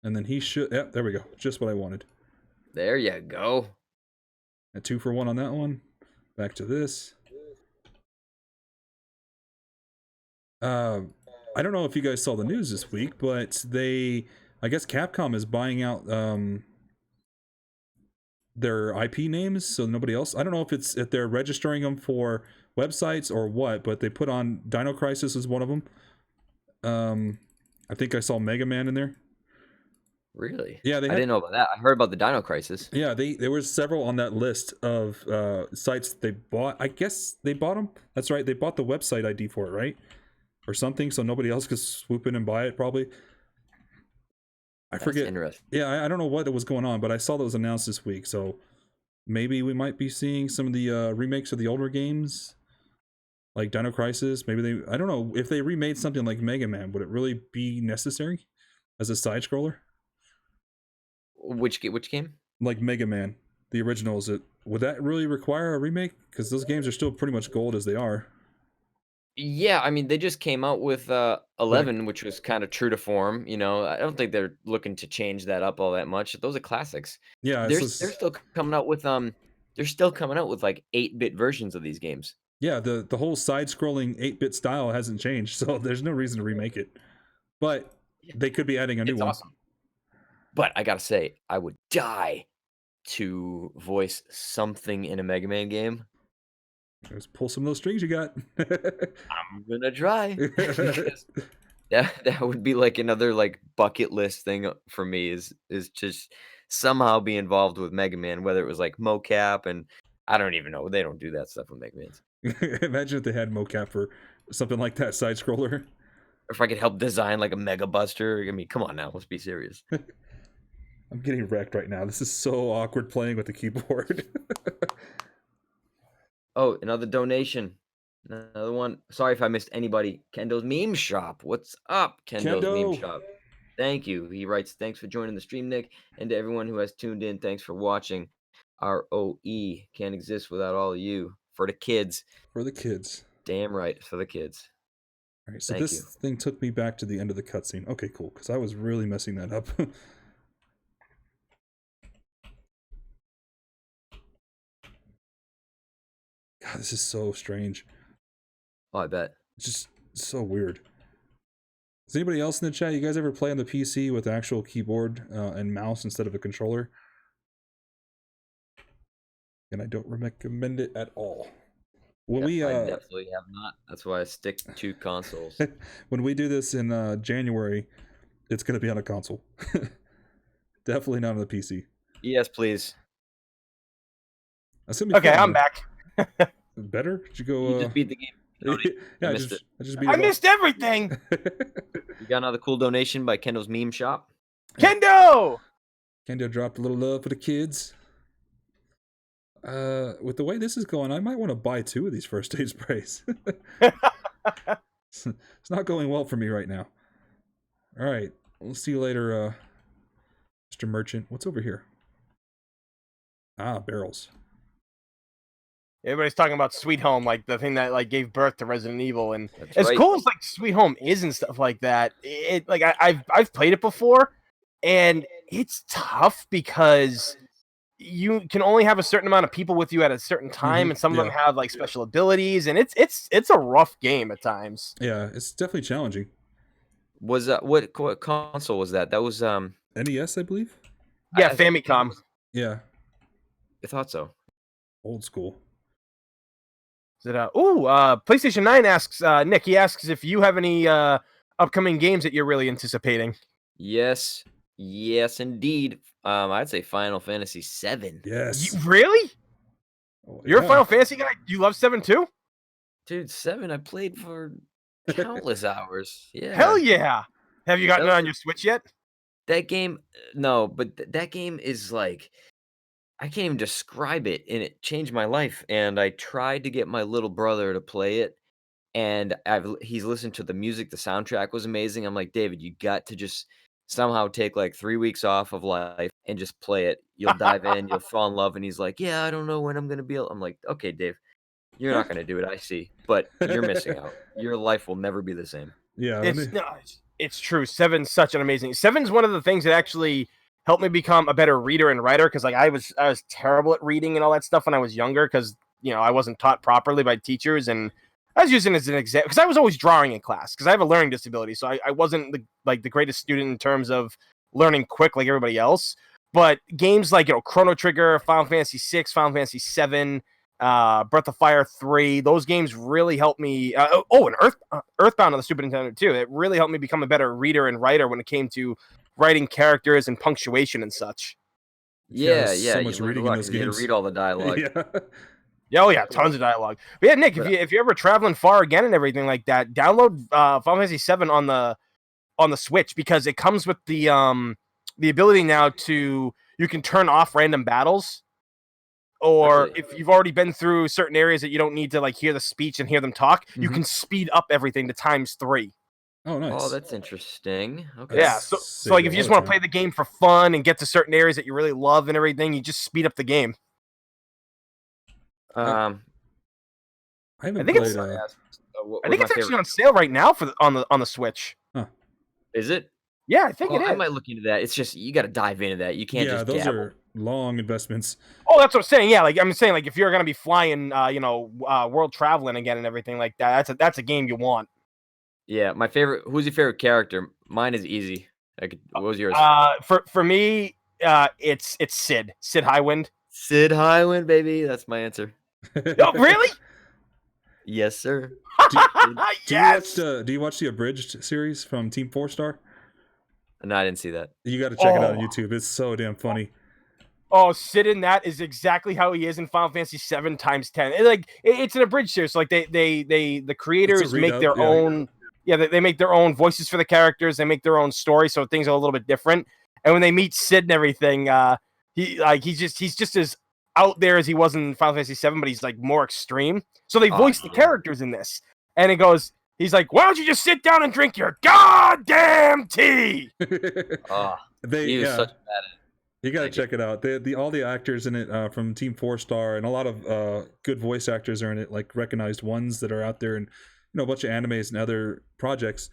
And then he should... Yep, there we go. Just what I wanted. There you go. A 2 for 1 on that one. Back to this. I don't know if you guys saw the news this week, but I guess Capcom is buying out their IP names, so nobody else. I don't know if they're registering them for websites or what, but they put on Dino Crisis as one of them. I think I saw Mega Man in there. Really? Yeah, I didn't know about that. I heard about the Dino Crisis. Yeah, there were several on that list of sites they bought. I guess they bought them. That's right. They bought the website ID for it, right? Or something, so nobody else could swoop in and buy it, probably. I forget. Interesting. Yeah, I don't know what was going on, but I saw that was announced this week, so maybe we might be seeing some of the remakes of the older games, like Dino Crisis. Maybe I don't know, if they remade something like Mega Man, would it really be necessary as a side-scroller? Which game? Like Mega Man, the original. Would that really require a remake? Because those games are still pretty much gold as they are. Yeah, I mean, they just came out with 11, which was kind of true to form. You know, I don't think they're looking to change that up all that much. Those are classics. Yeah, they're still coming out with like 8-bit versions of these games. Yeah, the whole side-scrolling 8-bit style hasn't changed, so there's no reason to remake it. But they could be adding a new one. Awesome. But I gotta say, I would die to voice something in a Mega Man game. Just pull some of those strings you got. I'm gonna try. Because that would be like another like bucket list thing for me is just somehow be involved with Mega Man, whether it was like mocap and I don't even know. They don't do that stuff with Mega Mans. Imagine if they had mocap for something like that side scroller. Or if I could help design like a Mega Buster. I mean, come on now, let's be serious. I'm getting wrecked right now. This is so awkward playing with the keyboard. Oh, another donation. Another one. Sorry if I missed anybody. Kendo's Meme Shop. What's up, Kendo's Meme Shop? Thank you. He writes, thanks for joining the stream, Nick. And to everyone who has tuned in, thanks for watching. ROE can't exist without all of you. For the kids. For the kids. Damn right, for the kids. All right, so this thing took me back to the end of the cutscene. Okay, cool, because I was really messing that up. God, this is so strange. Oh, I bet. It's just so weird. Does anybody else in the chat, you guys ever play on the PC with actual keyboard and mouse instead of a controller? And I don't recommend it at all. When I definitely have not. That's why I stick to consoles. When we do this in January, it's going to be on a console. Definitely not on the PC. Yes, please. That's gonna be okay, fun, I'm back. Better? Did you go? You just beat the game. Yeah, I missed just, it. I just beat I it missed everything. You got another cool donation by Kendo's Meme Shop. Kendo! Kendo dropped a little love for the kids. With the way this is going, I might want to buy 2 of these first aid sprays. It's not going well for me right now. All right, we'll see you later, Mr. Merchant. What's over here? Ah, barrels. Everybody's talking about Sweet Home, like the thing that like gave birth to Resident Evil, and That's as right. cool as like Sweet Home is and stuff like that, it like I've played it before, and it's tough because you can only have a certain amount of people with you at a certain time, and some of them have like special abilities, and it's a rough game at times. Yeah, it's definitely challenging. Was what console was that? That was NES, I believe. Yeah, Famicom. Yeah, I thought so. old school. Is it PlayStation 9 asks Nick. He asks if you have any upcoming games that you're really anticipating. Yes, indeed. I'd say Final Fantasy VII. Yes. Really? Oh, You're a Final Fantasy guy? You love 7 too? Dude, 7 I played for countless hours. Yeah. Hell yeah. Have you gotten it on your Switch yet? That game, no, but that game is like, I can't even describe it, and it changed my life. And I tried to get my little brother to play it, and he's listened to the music. The soundtrack was amazing. I'm like, David, you got to just somehow take like 3 weeks off of life and just play it. You'll dive in, you'll fall in love. And he's like, yeah, I don't know when I'm gonna be able. I'm like, okay, Dave, you're not gonna do it. I see, but you're missing out. Your life will never be the same. Yeah, it's true. 7's such an amazing. 7's one of the things that actually helped me become a better reader and writer, because like I was terrible at reading and all that stuff when I was younger, because I wasn't taught properly by teachers, and I was using it as an example because I was always drawing in class because I have a learning disability, so I wasn't the greatest student in terms of learning quick like everybody else. But games like Chrono Trigger, Final Fantasy VI, Final Fantasy VII, Breath of Fire 3, those games really helped me. And Earthbound on the Super Nintendo too. It really helped me become a better reader and writer when it came to writing characters and punctuation and such. Yeah. So much reading in those games. You had to read all the dialogue. Oh yeah, tons of dialogue. But yeah, Nick, if you're ever traveling far again and everything like that, download Final Fantasy VII on the Switch, because it comes with the ability now you can turn off random battles, or if you've already been through certain areas that you don't need to like hear the speech and hear them talk, you can speed up everything to ×3. Oh, nice. Oh, that's interesting. Okay. Yeah, so like if you just want to play the game for fun and get to certain areas that you really love and everything, you just speed up the game. I think it's actually on sale right now on the Switch. Huh. Is it? Yeah, I think it is. I might look into that. It's just you got to dive into that. You can't just those dabble. are long investments. Oh, that's what I'm saying. Yeah, like I'm saying, like if you're gonna be flying, world traveling again and everything like that, that's a game you want. Yeah, my favorite. Who's your favorite character? Mine is easy. What was yours? For me, it's Sid Highwind. Sid Highwind, baby. That's my answer. Oh, really? Yes, sir. Yes. Do you watch the abridged series from Team 4-Star? No, I didn't see that. You got to check it out on YouTube. It's so damn funny. Oh, Sid in that is exactly how he is in Final Fantasy 7 times 10. It's an abridged series. So like the creators make their own. Yeah, they make their own voices for the characters. They make their own story, so things are a little bit different. And when they meet Sid and everything, he's just as out there as he was in Final Fantasy 7, but he's like more extreme. So they voice the characters in this, and he's like, "Why don't you just sit down and drink your goddamn tea?" He was such a bad. You gotta check it out. All the actors in it from Team 4-Star, and a lot of good voice actors are in it, like recognized ones that are out there, and a bunch of animes and other projects.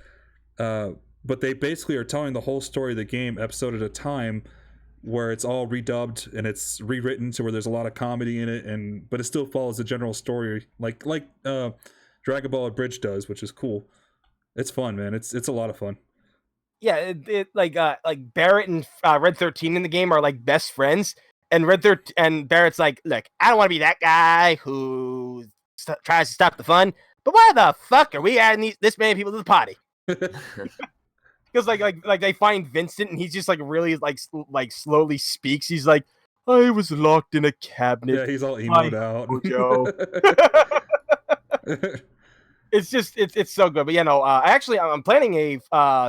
But they basically are telling the whole story of the game episode at a time, where it's all redubbed and it's rewritten to where there's a lot of comedy in it, but it still follows the general story like Dragon Ball Abridged does, which is cool. It's fun, man. It's a lot of fun. Yeah, like Barrett and Red 13 in the game are like best friends, and and Barrett's like, "Look, I don't want to be that guy who tries to stop the fun, but why the fuck are we adding this many people to the party?" Because like they find Vincent, and he's just like really like slowly speaks. He's like, "I was locked in a cabinet." Yeah, he's all emoed out. It's so good. But I'm planning a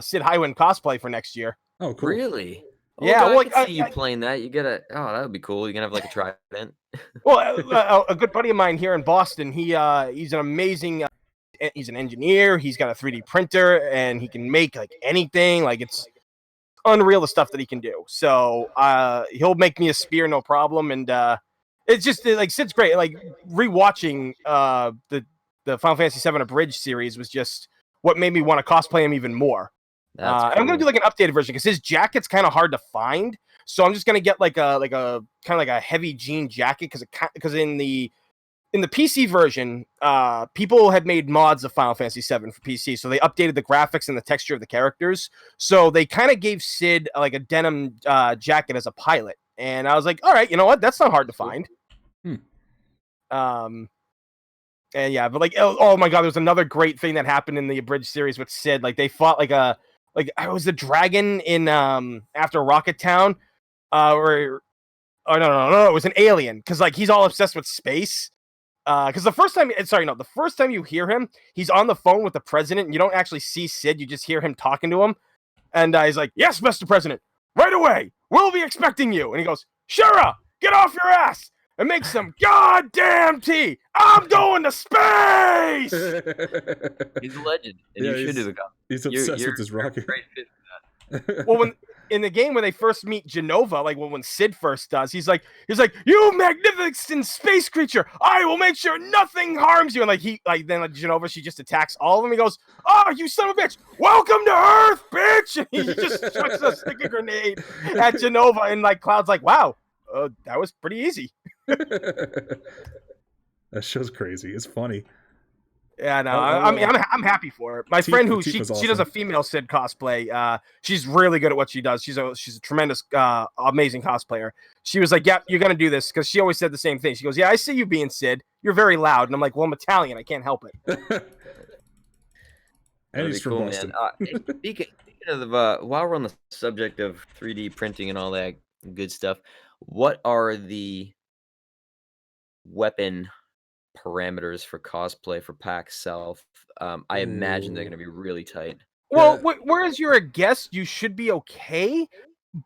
Sid Highwind cosplay for next year. Oh, cool. Really? Yeah, I can see you playing that. You get that would be cool. You're gonna have like a trident. Well, a good buddy of mine here in Boston, he's an amazing. He's an engineer. He's got a 3D printer, and he can make like anything. Like it's unreal the stuff that he can do. So he'll make me a spear, no problem. And it's just like Sid's great. Like rewatching the Final Fantasy 7 Abridged series was just what made me want to cosplay him even more. Cool. I'm gonna do like an updated version because his jacket's kind of hard to find. So I'm just gonna get like a kind of like a heavy jean jacket because in the PC version, people had made mods of Final Fantasy 7 for PC, so they updated the graphics and the texture of the characters. So they kind of gave Sid like a denim jacket as a pilot, and I was like, all right, you know what? That's not hard to find. And yeah, but like, oh my god, there's another great thing that happened in the Abridged series with Sid. Like they fought it was a dragon in after Rocket Town, no, it was an alien because like he's all obsessed with space. Because the first time you hear him, he's on the phone with the president, and you don't actually see Sid, you just hear him talking to him, and he's like, "Yes, Mr. President, right away, we'll be expecting you." And he goes, "Shara, get off your ass and make some goddamn tea. I'm going to space." He's a legend, and you should do the job. He's obsessed with his rocket. Well, when in the game when they first meet Genova, like when Sid first does, he's like, "You magnificent space creature, I will make sure nothing harms you." And then Genova, she just attacks all of them. He goes, "Oh, you son of a bitch! Welcome to Earth, bitch!" And he just chucks a sticky grenade at Genova, and like Cloud's like, "Wow, that was pretty easy." That show's crazy. It's funny. Yeah, no, I'm happy for her. My friend who she does a female Sid cosplay. She's really good at what she does. She's a tremendous, amazing cosplayer. She was like, "Yeah, you're gonna do this," because she always said the same thing. She goes, "Yeah, I see you being Sid. You're very loud," and I'm like, "Well, I'm Italian. I can't help it." And he's from Boston. Speaking of while we're on the subject of 3D printing and all that good stuff, what are the weapon parameters for cosplay for PAX South? I imagine they're going to be really tight. Well, whereas you're a guest, you should be okay,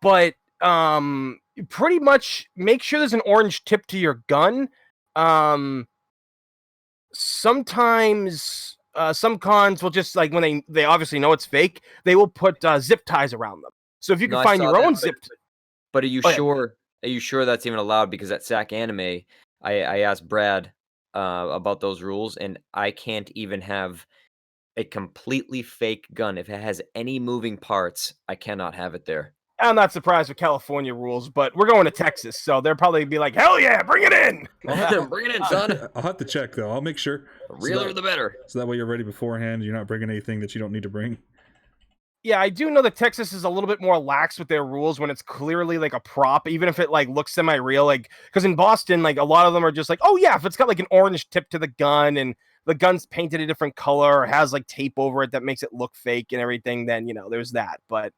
but pretty much make sure there's an orange tip to your gun. Sometimes some cons will just like when they obviously know it's fake, they will put zip ties around them. So if you can find your own zip. But are you sure? Are you sure that's even allowed? Because at SAC Anime, I asked Brad about those rules, and I can't even have a completely fake gun. If it has any moving parts, I cannot have it there. I'm not surprised with California rules, but we're going to Texas, so they'll probably be like, "Hell yeah, bring it in!" Bring it in, son. I'll have to check though. I'll make sure. The realer, the better. So that way you're ready beforehand. You're not bringing anything that you don't need to bring. Yeah, I do know that Texas is a little bit more lax with their rules when it's clearly like a prop, even if it like looks semi-real. Like, because in Boston, like a lot of them are just like, oh yeah, if it's got like an orange tip to the gun and the gun's painted a different color or has like tape over it that makes it look fake and everything, then there's that. But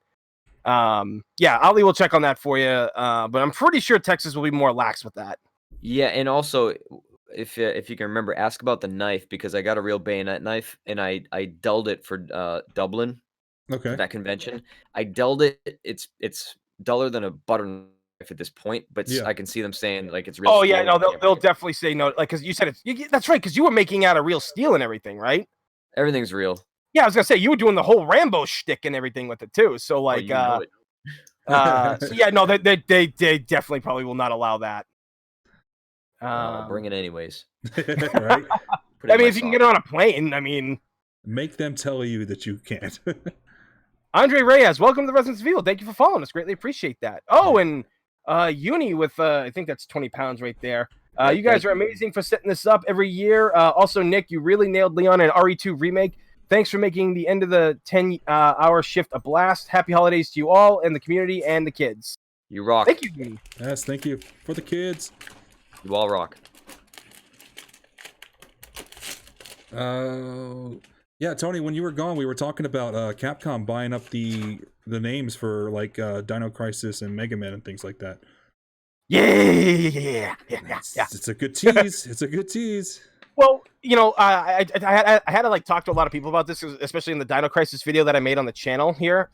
yeah, Ali will check on that for you. But I'm pretty sure Texas will be more lax with that. Yeah, and also if you can remember, ask about the knife, because I got a real bayonet knife and I dulled it for Dublin. Okay. For that convention. I dulled it. It's duller than a butter knife at this point, but Yeah. I can see them saying like it's real. Oh steel. yeah, no, they'll definitely say no, like, because you said it's that's right, because you were making out of real steel and everything, right? Everything's real. Yeah, I was gonna say you were doing the whole Rambo shtick and everything with it too. So like, you know it. so yeah, no, they definitely probably will not allow that. I'll bring it anyways. Right? I mean, if you can get it on a plane, I mean, make them tell you that you can't. Andre Reyes, welcome to the Residence Field. Thank you for following us. Greatly appreciate that. Oh, and Uni with I think that's 20 pounds right there. You guys are amazing for setting this up every year. Also, Nick, you really nailed Leon and RE2 remake. Thanks for making the end of the 10-hour shift a blast. Happy holidays to you all and the community and the kids. You rock. Thank you, Uni. Yes, thank you for the kids. You all rock. Yeah, Tony, when you were gone, we were talking about Capcom buying up the names for like Dino Crisis and Mega Man and things like that. Yeah. It's a good tease. It's a good tease. Well, I had to like talk to a lot of people about this, especially in the Dino Crisis video that I made on the channel here.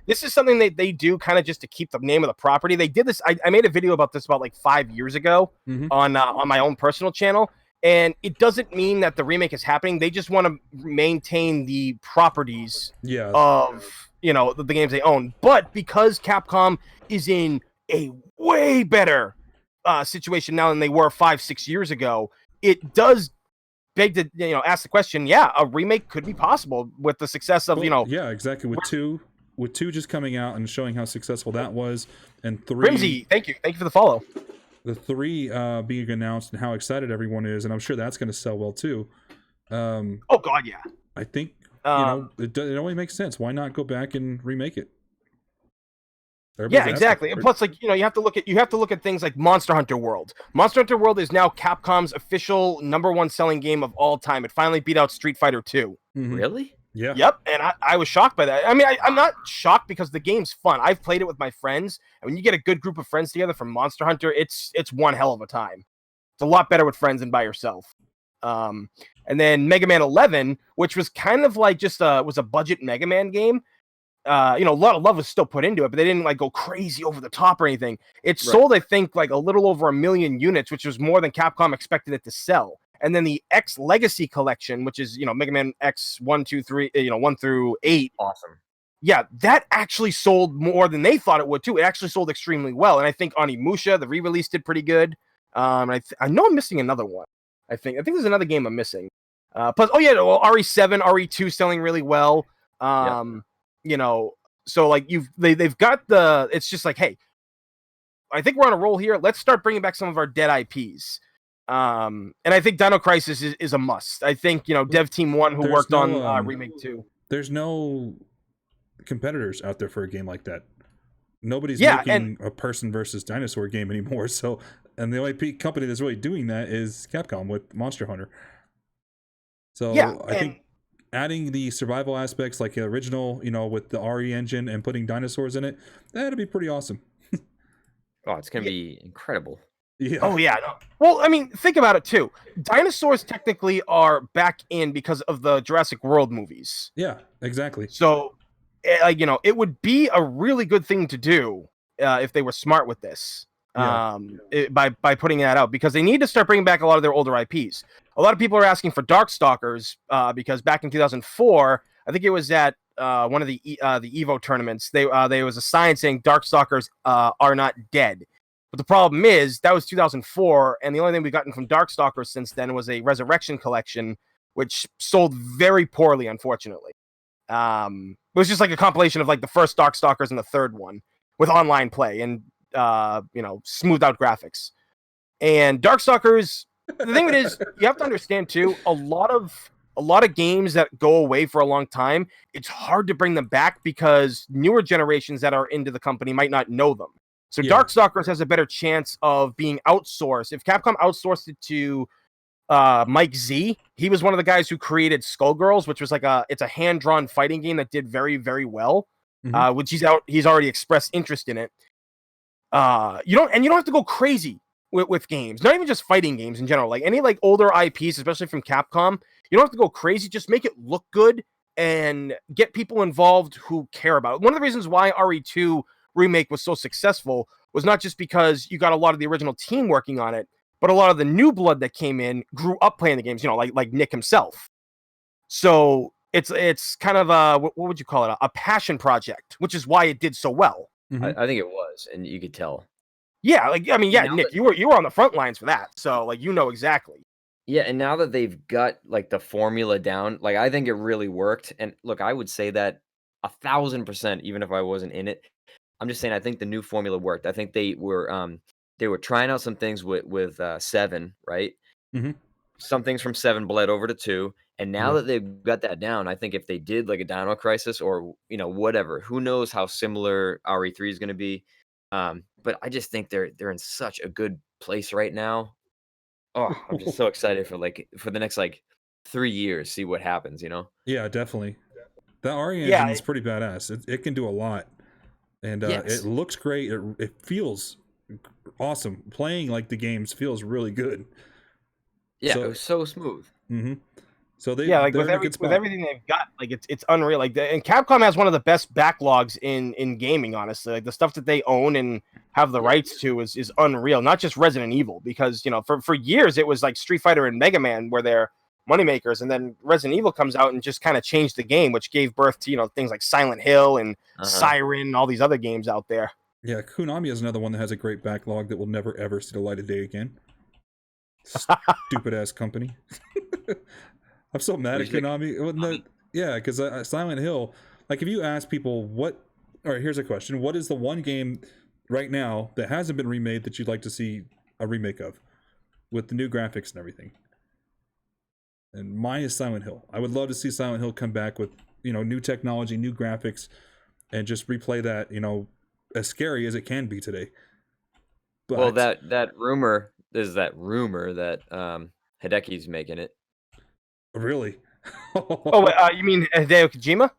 This is something that they do kind of just to keep the name of the property. They did this. I made a video about this about like 5 years ago on my own personal channel. And it doesn't mean that the remake is happening. They just want to maintain the properties of, the games they own. But because Capcom is in a way better situation now than they were 5-6 years ago, it does beg to, ask the question, a remake could be possible with the success of, Yeah, exactly. With two just coming out and showing how successful that was, and 3... Rimsey, thank you for the follow. The 3 being announced and how excited everyone is, and I'm sure that's going to sell well too. Oh God, yeah. I think it only makes sense. Why not go back and remake it? Everybody's exactly. And plus, like, you have to look at things like Monster Hunter World. Monster Hunter World is now Capcom's official #1 selling game of all time. It finally beat out Street Fighter 2. Really? Yeah. Yep, and I was shocked by that. I mean, I'm not shocked because the game's fun. I've played it with my friends, and when you get a good group of friends together from Monster Hunter, it's one hell of a time. It's a lot better with friends than by yourself. And then Mega Man 11, which was kind of like just was a budget Mega Man game. A lot of love was still put into it, but they didn't like go crazy over the top or anything. It sold, I think, like a little over 1 million units, which was more than Capcom expected it to sell. And then the X Legacy Collection, which is, Mega Man X 1, 2, 3, 1 through 8. Awesome. Yeah, that actually sold more than they thought it would too. It actually sold extremely well. And I think Onimusha, the re-release, did pretty good. I know I'm missing another one. I think there's another game I'm missing. Plus, RE7, RE2 selling really well. So like they've got it's just like, hey, I think we're on a roll here. Let's start bringing back some of our dead IPs. And I think Dino Crisis is a must. I think, Dev Team 1 who worked on Remake 2. There's no competitors out there for a game like that. Nobody's making a person versus dinosaur game anymore. So, and the only company that's really doing that is Capcom with Monster Hunter. So I think adding the survival aspects like the original, with the RE engine and putting dinosaurs in it, that'd be pretty awesome. Oh, it's going to be incredible. Yeah. Oh, yeah. No. Well, I mean, think about it, too. Dinosaurs technically are back in because of the Jurassic World movies. Yeah, exactly. So, it would be a really good thing to do if they were smart with this, by putting that out, because they need to start bringing back a lot of their older IPs. A lot of people are asking for Darkstalkers because back in 2004, I think it was at one of the Evo tournaments, there was a sign saying Darkstalkers are not dead. But the problem is, that was 2004, and the only thing we've gotten from Darkstalkers since then was a Resurrection Collection, which sold very poorly, unfortunately. It was just like a compilation of like the first Darkstalkers and the third one with online play and smoothed out graphics. And Darkstalkers, the thing is, you have to understand too, a lot of a lot of games that go away for a long time, it's hard to bring them back because newer generations that are into the company might not know them. So Darkstalkers has a better chance of being outsourced. If Capcom outsourced it to Mike Z, he was one of the guys who created Skullgirls, which was like it's a hand-drawn fighting game that did very, very well. Which he's already expressed interest in it. You don't have to go crazy with games, not even just fighting games in general. Like any like older IPs, especially from Capcom, you don't have to go crazy. Just make it look good and get people involved who care about it. One of the reasons why RE2 remake was so successful was not just because you got a lot of the original team working on it, but a lot of the new blood that came in grew up playing the games, you know, like Nick himself. So it's kind of what would you call it? A passion project, which is why it did so well. I think it was, and you could tell. Yeah, like I mean, yeah, Nick, you were on the front lines for that, so like you know exactly. Yeah, and now that they've got like the formula down, like I think it really worked. And look, I would say that 1,000%, even if I wasn't in it. I'm just saying, I think the new formula worked. I think they were trying out some things with 7, right? Some things from 7 bled over to 2, and now that they've got that down, I think if they did like a Dino Crisis or whatever, who knows how similar RE3 is going to be. But I just think they're in such a good place right now. Oh, I'm just so excited for the next like 3 years, see what happens. Yeah, definitely. That RE engine is pretty badass. It can do a lot. And it looks great. It feels awesome. Playing like the games feels really good. Yeah, it was so smooth. So with everything they've got, like it's unreal. Like and Capcom has one of the best backlogs in gaming. Honestly, like the stuff that they own and have the rights to is unreal. Not just Resident Evil, because for years it was like Street Fighter and Mega Man were their moneymakers, and then Resident Evil comes out and just kind of changed the game, which gave birth to things like Silent Hill and Siren and all these other games out there. Yeah, Konami is another one that has a great backlog that will never ever see the light of day again. Stupid ass company. I'm so mad at Konami. Yeah, because Silent Hill, like if you ask people all right, here's a question. What is the one game right now that hasn't been remade that you'd like to see a remake of with the new graphics and everything? And mine is Silent Hill. I would love to see Silent Hill come back with, new technology, new graphics, and just replay that, as scary as it can be today. But, well, that rumor that Hideki's making it. Really? You mean Hideo Kojima?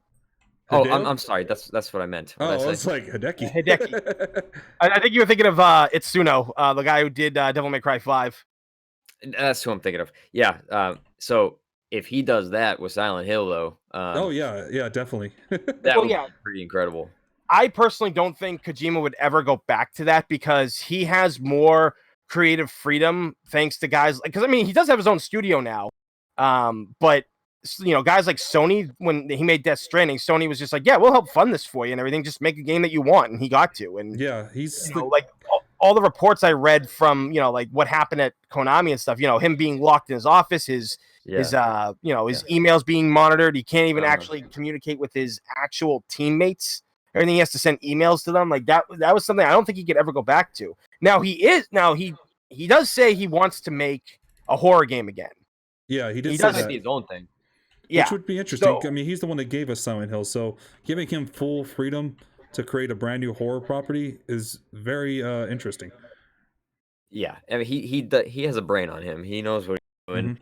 Oh, I'm sorry. That's what I meant. I was like Hideki. Hideki. I think you were thinking of Itsuno, the guy who did Devil May Cry 5. That's who I'm thinking of. Yeah. So if he does that with Silent Hill, though, oh yeah, definitely. That would be pretty incredible. I personally don't think Kojima would ever go back to that because he has more creative freedom thanks to guys because he does have his own studio now, but guys like Sony, when he made Death Stranding, Sony was just like, yeah, we'll help fund this for you and everything. Just make a game that you want, and he got to. And yeah, he's like all the reports I read from like what happened at Konami and stuff. Him being locked in his office, his emails being monitored. He can't even actually communicate with his actual teammates. Everything he has to send emails to them. Like that was something I don't think he could ever go back to. Now he does say he wants to make a horror game again. Yeah, he does say his own thing. Yeah, which would be interesting. So, he's the one that gave us Silent Hill, so giving him full freedom to create a brand new horror property is very interesting. Yeah, he has a brain on him. He knows what he's doing.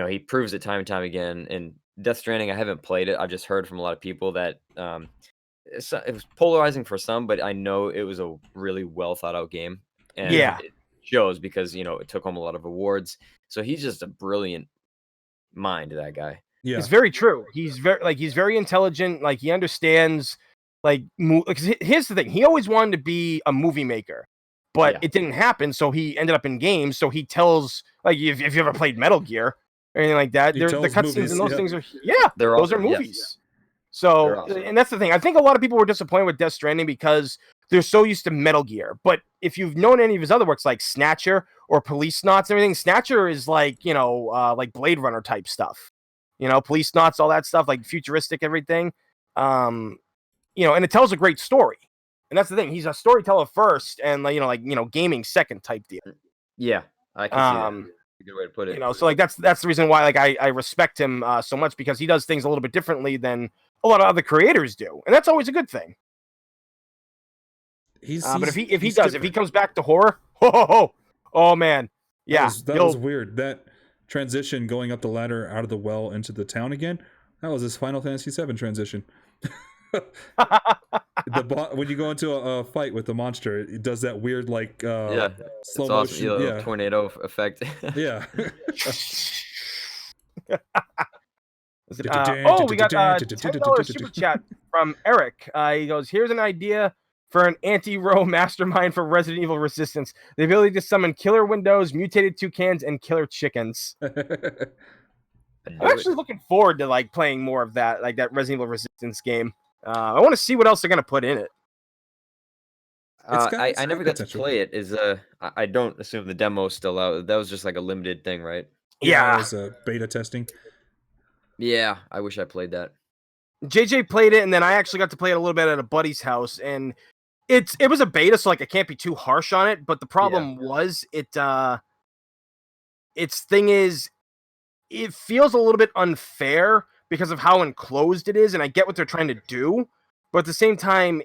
He proves it time and time again. And Death Stranding, I haven't played it. I've just heard from a lot of people that it was polarizing for some, but I know it was a really well thought out game. And it shows because it took home a lot of awards. So he's just a brilliant mind, that guy. Yeah, it's very true. He's very intelligent. Like he understands. Here's the thing. He always wanted to be a movie maker, but it didn't happen. So he ended up in games. So he tells, like, if you ever played Metal Gear or anything like that, the cutscenes and those things are those are movies. Yes. So, and that's the thing. I think a lot of people were disappointed with Death Stranding because they're so used to Metal Gear. But if you've known any of his other works, like Snatcher or Police Knots and everything, Snatcher is like like Blade Runner type stuff. Police Knots, all that stuff, like futuristic everything. And it tells a great story. And that's the thing. He's a storyteller first, and gaming second type deal. Yeah, I can see that. A good way to put it. You know, so like that's the reason why like I respect him so much, because he does things a little bit differently than a lot of other creators do, and that's always a good thing. But if he comes back to horror, oh man, yeah, that was weird. That transition going up the ladder out of the well into the town again. That was his Final Fantasy VII transition. When you go into a fight with the monster, it does that weird like slow motion, awesome. Tornado effect. Yeah. We got $10 super chat from Eric. He goes, "Here's an idea for an anti-row mastermind for Resident Evil Resistance: the ability to summon killer windows, mutated toucans, and killer chickens." I'm actually looking forward to like playing more of that, like that Resident Evil Resistance game. I want to see what else they're gonna put in it. I never got to play it. I don't assume the demo's still out. That was just like a limited thing, right? Yeah, it was beta testing. Yeah, I wish I played that. JJ played it, and then I actually got to play it a little bit at a buddy's house, and it was a beta, so like I can't be too harsh on it. But the problem was its thing is, it feels a little bit unfair because of how enclosed it is, and I get what they're trying to do, but at the same time,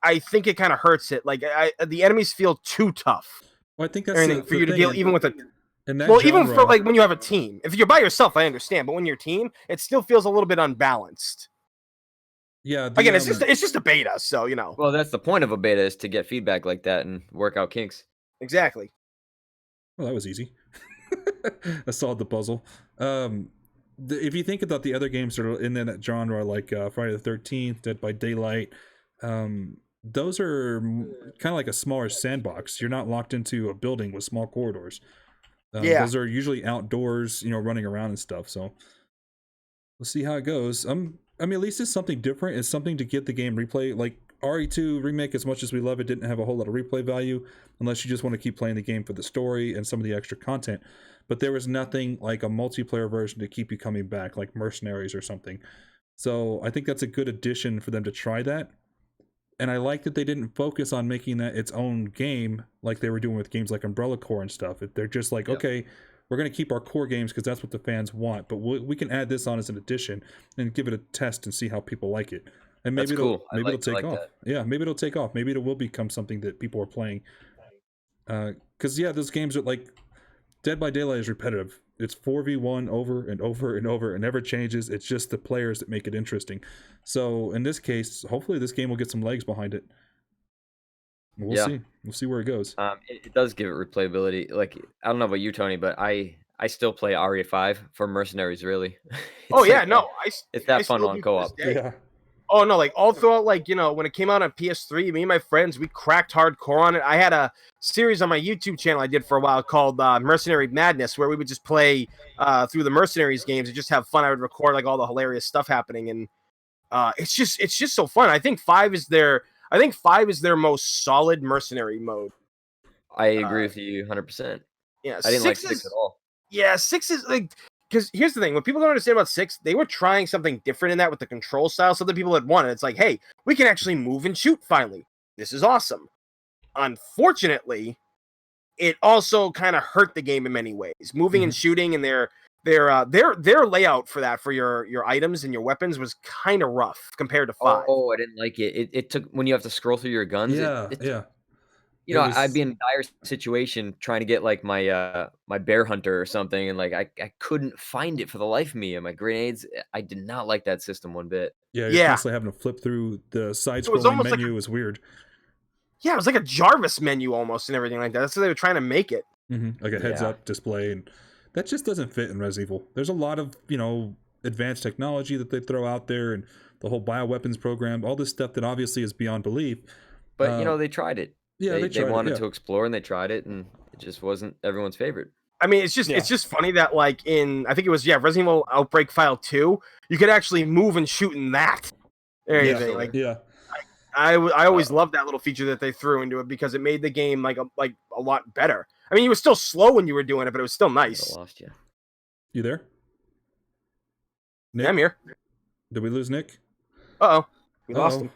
I think it kind of hurts it. Like the enemies feel too tough. Well, I think that's for you to deal even with a. Genre, even for like when you have a team. If you're by yourself, I understand, but when you're team, it still feels a little bit unbalanced. Yeah. Again, it's just a beta, so you know. Well, that's the point of a beta, is to get feedback like that and work out kinks. Exactly. Well, that was easy. I solved the puzzle. If you think about the other games that are in that genre, like Friday the 13th, Dead by Daylight, those are kind of like a smaller sandbox. You're not locked into a building with small corridors. Those are usually outdoors, running around and stuff. So we'll see how it goes. I mean, at least it's something different. It's something to get the game replay. Like RE2 Remake, as much as we love it, didn't have a whole lot of replay value unless you just want to keep playing the game for the story and some of the extra content. But there was nothing like a multiplayer version to keep you coming back, like Mercenaries or something. So I think that's a good addition for them to try that. And I like that they didn't focus on making that its own game like they were doing with games like Umbrella Corps and stuff. They're just like, okay, we're going to keep our core games because that's what the fans want, but we can add this on as an addition and give it a test and see how people like it. And maybe it'll take off. Yeah, maybe it'll take off. Maybe it will become something that people are playing. Because those games are like Dead by Daylight is repetitive. It's 4v1 over and over and over. It never changes. It's just the players that make it interesting. So in this case, hopefully this game will get some legs behind it. We'll see. We'll see where it goes. It does give it replayability. Like, I don't know about you, Tony, but I still play RE5 for Mercenaries, really. It's that fun on co-op. Yeah. Oh no, like all throughout, like, when it came out on PS3, me and my friends, we cracked hardcore on it. I had a series on my YouTube channel I did for a while called Mercenary Madness, where we would just play through the Mercenaries games and just have fun. I would record like all the hilarious stuff happening, and it's just so fun. I think 5 is their most solid mercenary mode. I agree with you 100%. Yeah, I didn't like 6 at all. Yeah, 6 is like, because here's the thing: what people don't understand about 6, they were trying something different in that with the control style. Something people had wanted. It's like, hey, we can actually move and shoot. Finally, this is awesome. Unfortunately, it also kind of hurt the game in many ways. Moving and shooting, and their layout for that, for your items and your weapons, was kind of rough compared to 5. Oh, I didn't like it. It took, when you have to scroll through your guns. I'd be in a dire situation trying to get like my my bear hunter or something, and like I couldn't find it for the life of me. And my grenades, I did not like that system one bit. Yeah, you're constantly having to flip through the side-scrolling menu. It was weird. Yeah, it was like a Jarvis menu almost and everything like that. That's what they were trying to make it. Like a heads-up display, and that just doesn't fit in Resident Evil. There's a lot of advanced technology that they throw out there, and the whole bioweapons program, all this stuff that obviously is beyond belief. But they tried it. Yeah, they wanted to explore, and they tried it, and it just wasn't everyone's favorite. I mean, it's just funny that like I think it was Resident Evil Outbreak File 2, you could actually move and shoot in that. I always loved that little feature that they threw into it, because it made the game like a lot better. I mean, you were still slow when you were doing it, but it was still nice. I lost you. You there? Nick? Yeah, I'm here. Did we lose Nick? We lost him.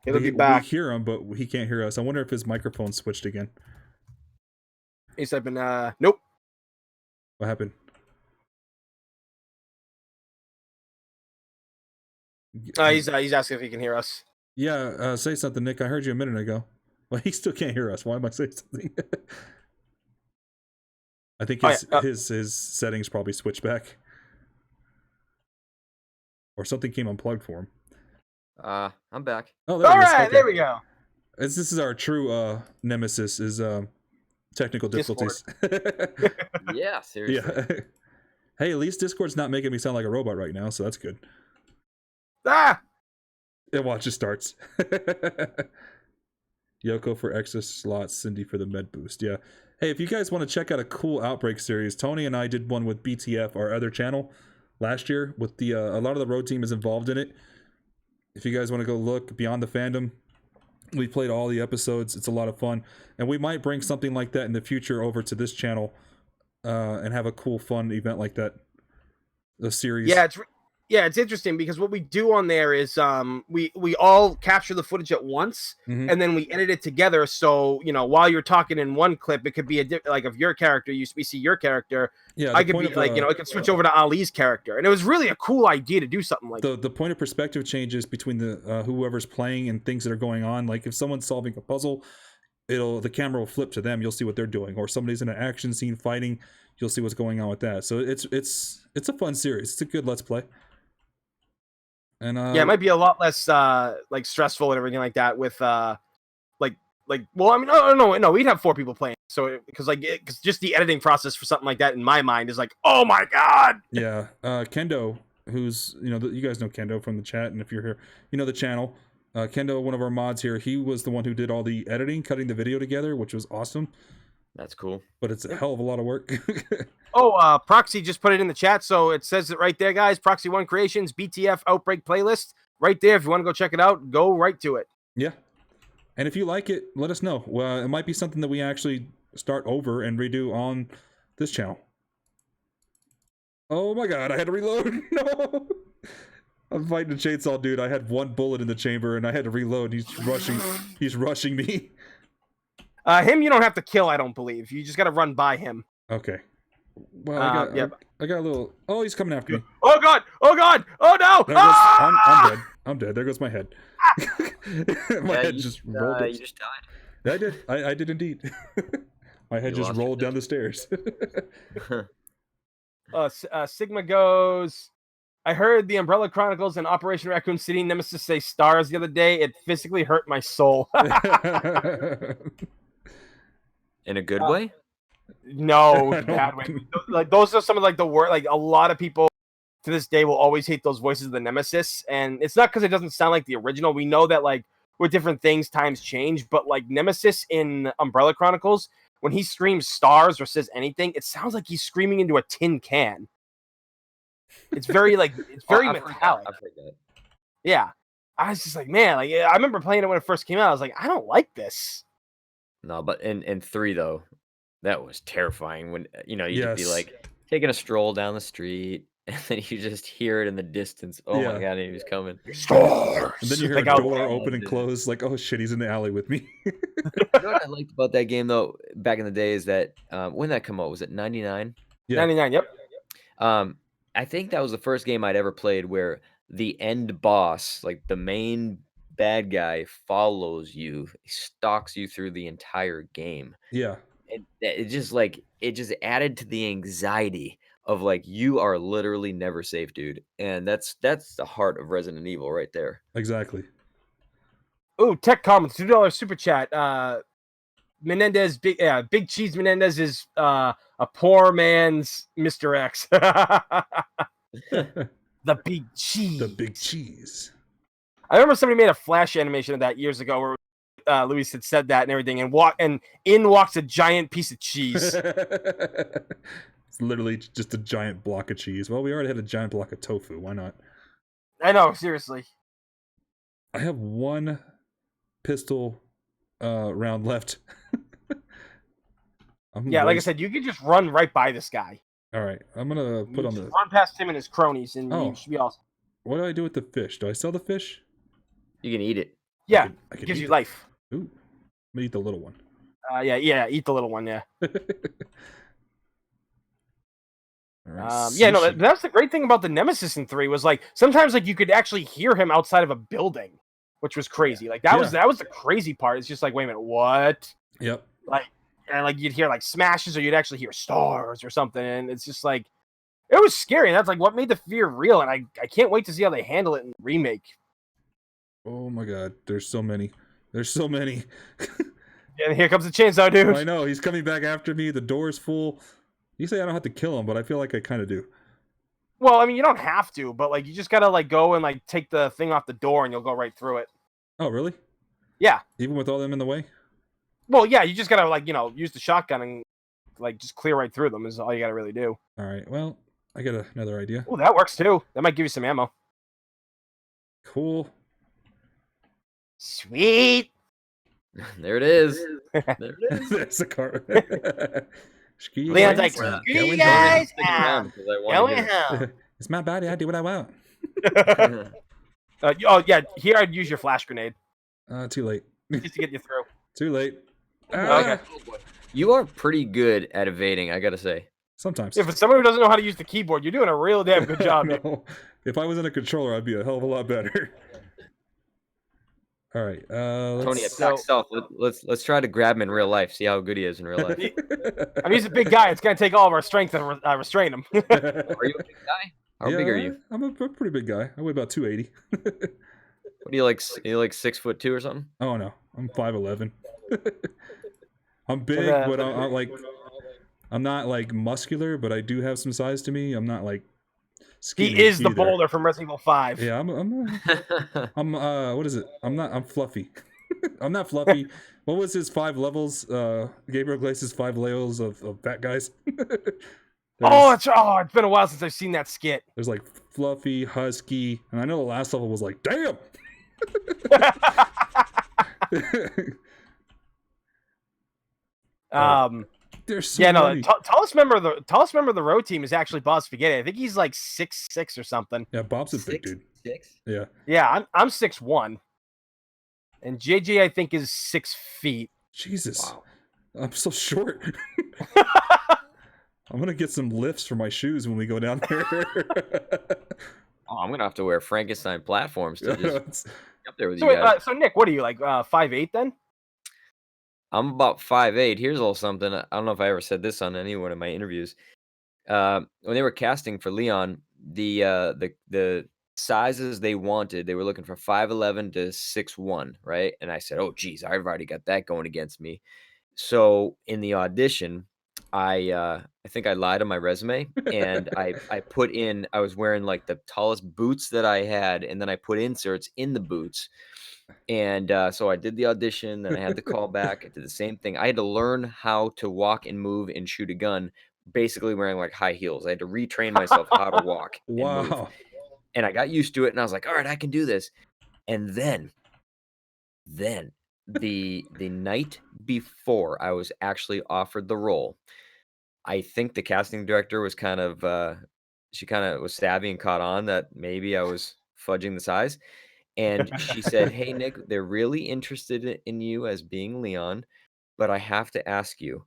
He'll be back. We hear him, but he can't hear us. I wonder if his microphone switched again. He's typing, nope. What happened? He's asking if he can hear us. Yeah, say something, Nick. I heard you a minute ago. Well, he still can't hear us. Why am I saying something? I think his settings probably switched back, or something came unplugged for him. I'm back. Oh, all right, okay. There we go. This is our true nemesis is technical difficulties. Yeah, seriously. Yeah. Hey, at least Discord's not making me sound like a robot right now, so that's good. Ah! And watch, it starts. Yoko for extra slots, Cindy for the med boost. Yeah. Hey, if you guys want to check out a cool Outbreak series, Tony and I did one with BTF, our other channel, last year. With the a lot of the road team is involved in it. If you guys want to go look Beyond the Fandom, we played all the episodes. It's a lot of fun, and we might bring something like that in the future over to this channel, and have a cool, fun event like that. The series. Yeah, it's interesting because what we do on there is we all capture the footage at once, and then we edit it together. So while you're talking in one clip, it could be like of your character. We see your character. Yeah, I could be like it could switch over to Ali's character, and it was really a cool idea to do something like the point of perspective changes between the whoever's playing and things that are going on. Like if someone's solving a puzzle, the camera will flip to them. You'll see what they're doing, or somebody's in an action scene fighting. You'll see what's going on with that. So it's a fun series. It's a good let's play. And yeah, it might be a lot less like stressful and everything like that with well, I mean, no, we'd have 4 people playing. So because just the editing process for something like that in my mind is like, oh my god. Yeah, Kendo, who's you guys know Kendo from the chat, and if you're here, the channel. Kendo, one of our mods here, he was the one who did all the editing, cutting the video together, which was awesome. That's cool. But it's a hell of a lot of work. Proxy just put it in the chat, so it says it right there, guys. Proxy 1 Creations, BTF Outbreak playlist, right there. If you want to go check it out, go right to it. Yeah. And if you like it, let us know. Well, it might be something that we actually start over and redo on this channel. Oh my god, I had to reload. No. I'm fighting a chainsaw dude. I had 1 bullet in the chamber and I had to reload. He's rushing me. Him you don't have to kill, I don't believe. You just got to run by him. Okay. Well, I got a little. Oh, he's coming after me. Oh god! Oh god! Oh no! I'm dead. I'm dead. There goes my head. My head just rolled. You just died. Yeah, I did. I did indeed. My head just rolled down the stairs. Sigma goes. I heard the Umbrella Chronicles and Operation Raccoon City Nemesis say stars the other day. It physically hurt my soul. In a good way? No, bad way. Like those are some of like the word. Like a lot of people to this day will always hate those voices of the Nemesis, and it's not because it doesn't sound like the original. We know that like with different things, times change, but like Nemesis in Umbrella Chronicles, when he screams stars or says anything, it sounds like he's screaming into a tin can. It's very metallic. I've heard that. Yeah, I was just like, man, like I remember playing it when it first came out. I was like, I don't like this. No, but in 3 though, that was terrifying. When you could be like taking a stroll down the street, and then you just hear it in the distance. Oh my god, he was coming. Stars. And then you hear a door open and close. Like, oh shit, he's in the alley with me. You know what I liked about that game though, back in the day, is that when that come out, was it 99? Yeah. 99. Yep. I think that was the first game I'd ever played where the end boss, like the main bad guy, follows you, stalks you through the entire game. Yeah. And it just added to the anxiety of like, you are literally never safe, dude. And that's the heart of Resident Evil right there. Exactly. Oh, Tech Comments, $2 super chat. Menendez, Big Cheese Menendez is a poor man's Mr. X. The Big Cheese. The Big Cheese. I remember somebody made a Flash animation of that years ago where Luis had said that and everything, and in walks a giant piece of cheese. It's literally just a giant block of cheese. Well, we already had a giant block of tofu. Why not? I know, seriously. I have 1 pistol round left. Like I said, you can just run right by this guy. All right, I'm gonna put on the run past him and his cronies, and you should be awesome. What do I do with the fish? Do I sell the fish? You can eat it. Yeah, it gives you life. Ooh, I'm gonna eat the little one. Yeah, eat the little one. Yeah. Yeah, no, that's the great thing about the Nemesis in 3 was like sometimes like you could actually hear him outside of a building, which was crazy. Like that was the crazy part. It's just like, wait a minute, what? Yep. Like, and like you'd hear like smashes or you'd actually hear stars or something, and it's just like it was scary. And that's like what made the fear real, and I can't wait to see how they handle it in remake. Oh my god, there's so many. There's so many. And here comes the chainsaw dude. I know, he's coming back after me. The door's full. You say I don't have to kill him, but I feel like I kind of do. Well, I mean, you don't have to, but like you just gotta like go and like take the thing off the door, and you'll go right through it. Oh, really? Yeah. Even with all them in the way? Well, yeah, you just gotta like use the shotgun and like just clear right through them is all you gotta really do. All right. Well, I got another idea. Oh, that works too. That might give you some ammo. Cool. Sweet. There it is. There it is. That's a car. Leon's like, screw you guys. It's my body. I do what I want. Oh yeah, here I'd use your flash grenade. Too late. Just to get you through. Too late. Okay. You are pretty good at evading, I gotta say. Sometimes. Yeah, for someone who doesn't know how to use the keyboard, you're doing a real damn good job. No. If I was in a controller, I'd be a hell of a lot better. All right. Tony, attack stealth. Let's try to grab him in real life. See how good he is in real life. I mean, he's a big guy. It's gonna take all of our strength to restrain him. Are you a big guy? How big are you? I'm a pretty big guy. I weigh about 280. What do you like? Are you like 6'2" or something? Oh no, I'm 5'11". I'm big, but I'm not like muscular, but I do have some size to me. I'm not like skinny. He is the either. boulder from Resident Evil 5. Yeah, I'm what is it? I'm fluffy. I'm not fluffy. What was his 5 levels? Gabriel Glace's 5 levels of fat guys. It's been a while since I've seen that skit. There's like fluffy, husky, and I know the last level was like, damn. There's so many. Tallest member of the ROE team is actually Bob Spaghetti. I think he's like 6'6" or something. Yeah, Bob's a big dude. 6'6"? Yeah. Yeah, I'm 6'1", and JJ I think is 6 feet. Jesus, wow. I'm so short. I'm gonna get some lifts for my shoes when we go down there. I'm gonna have to wear Frankenstein platforms to just up there with you guys. So Nick, what are you like 5'8" then? I'm about 5'8". Here's a little something. I don't know if I ever said this on any one of my interviews. When they were casting for Leon, the sizes they wanted, they were looking for 5'11" to 6'1", right? And I said, oh geez, I've already got that going against me. So in the audition, I think I lied on my resume, and I put in, I was wearing like the tallest boots that I had, and then I put inserts in the boots. And so I did the audition, then I had the call back. I did the same thing. I had to learn how to walk and move and shoot a gun, basically wearing like high heels. I had to retrain myself how to walk and move. And I got used to it, and I was like, all right, I can do this. And then the night before I was actually offered the role, I think the casting director was kind of she kind of was savvy and caught on that maybe I was fudging the size. And she said, hey, Nick, they're really interested in you as being Leon, but I have to ask you,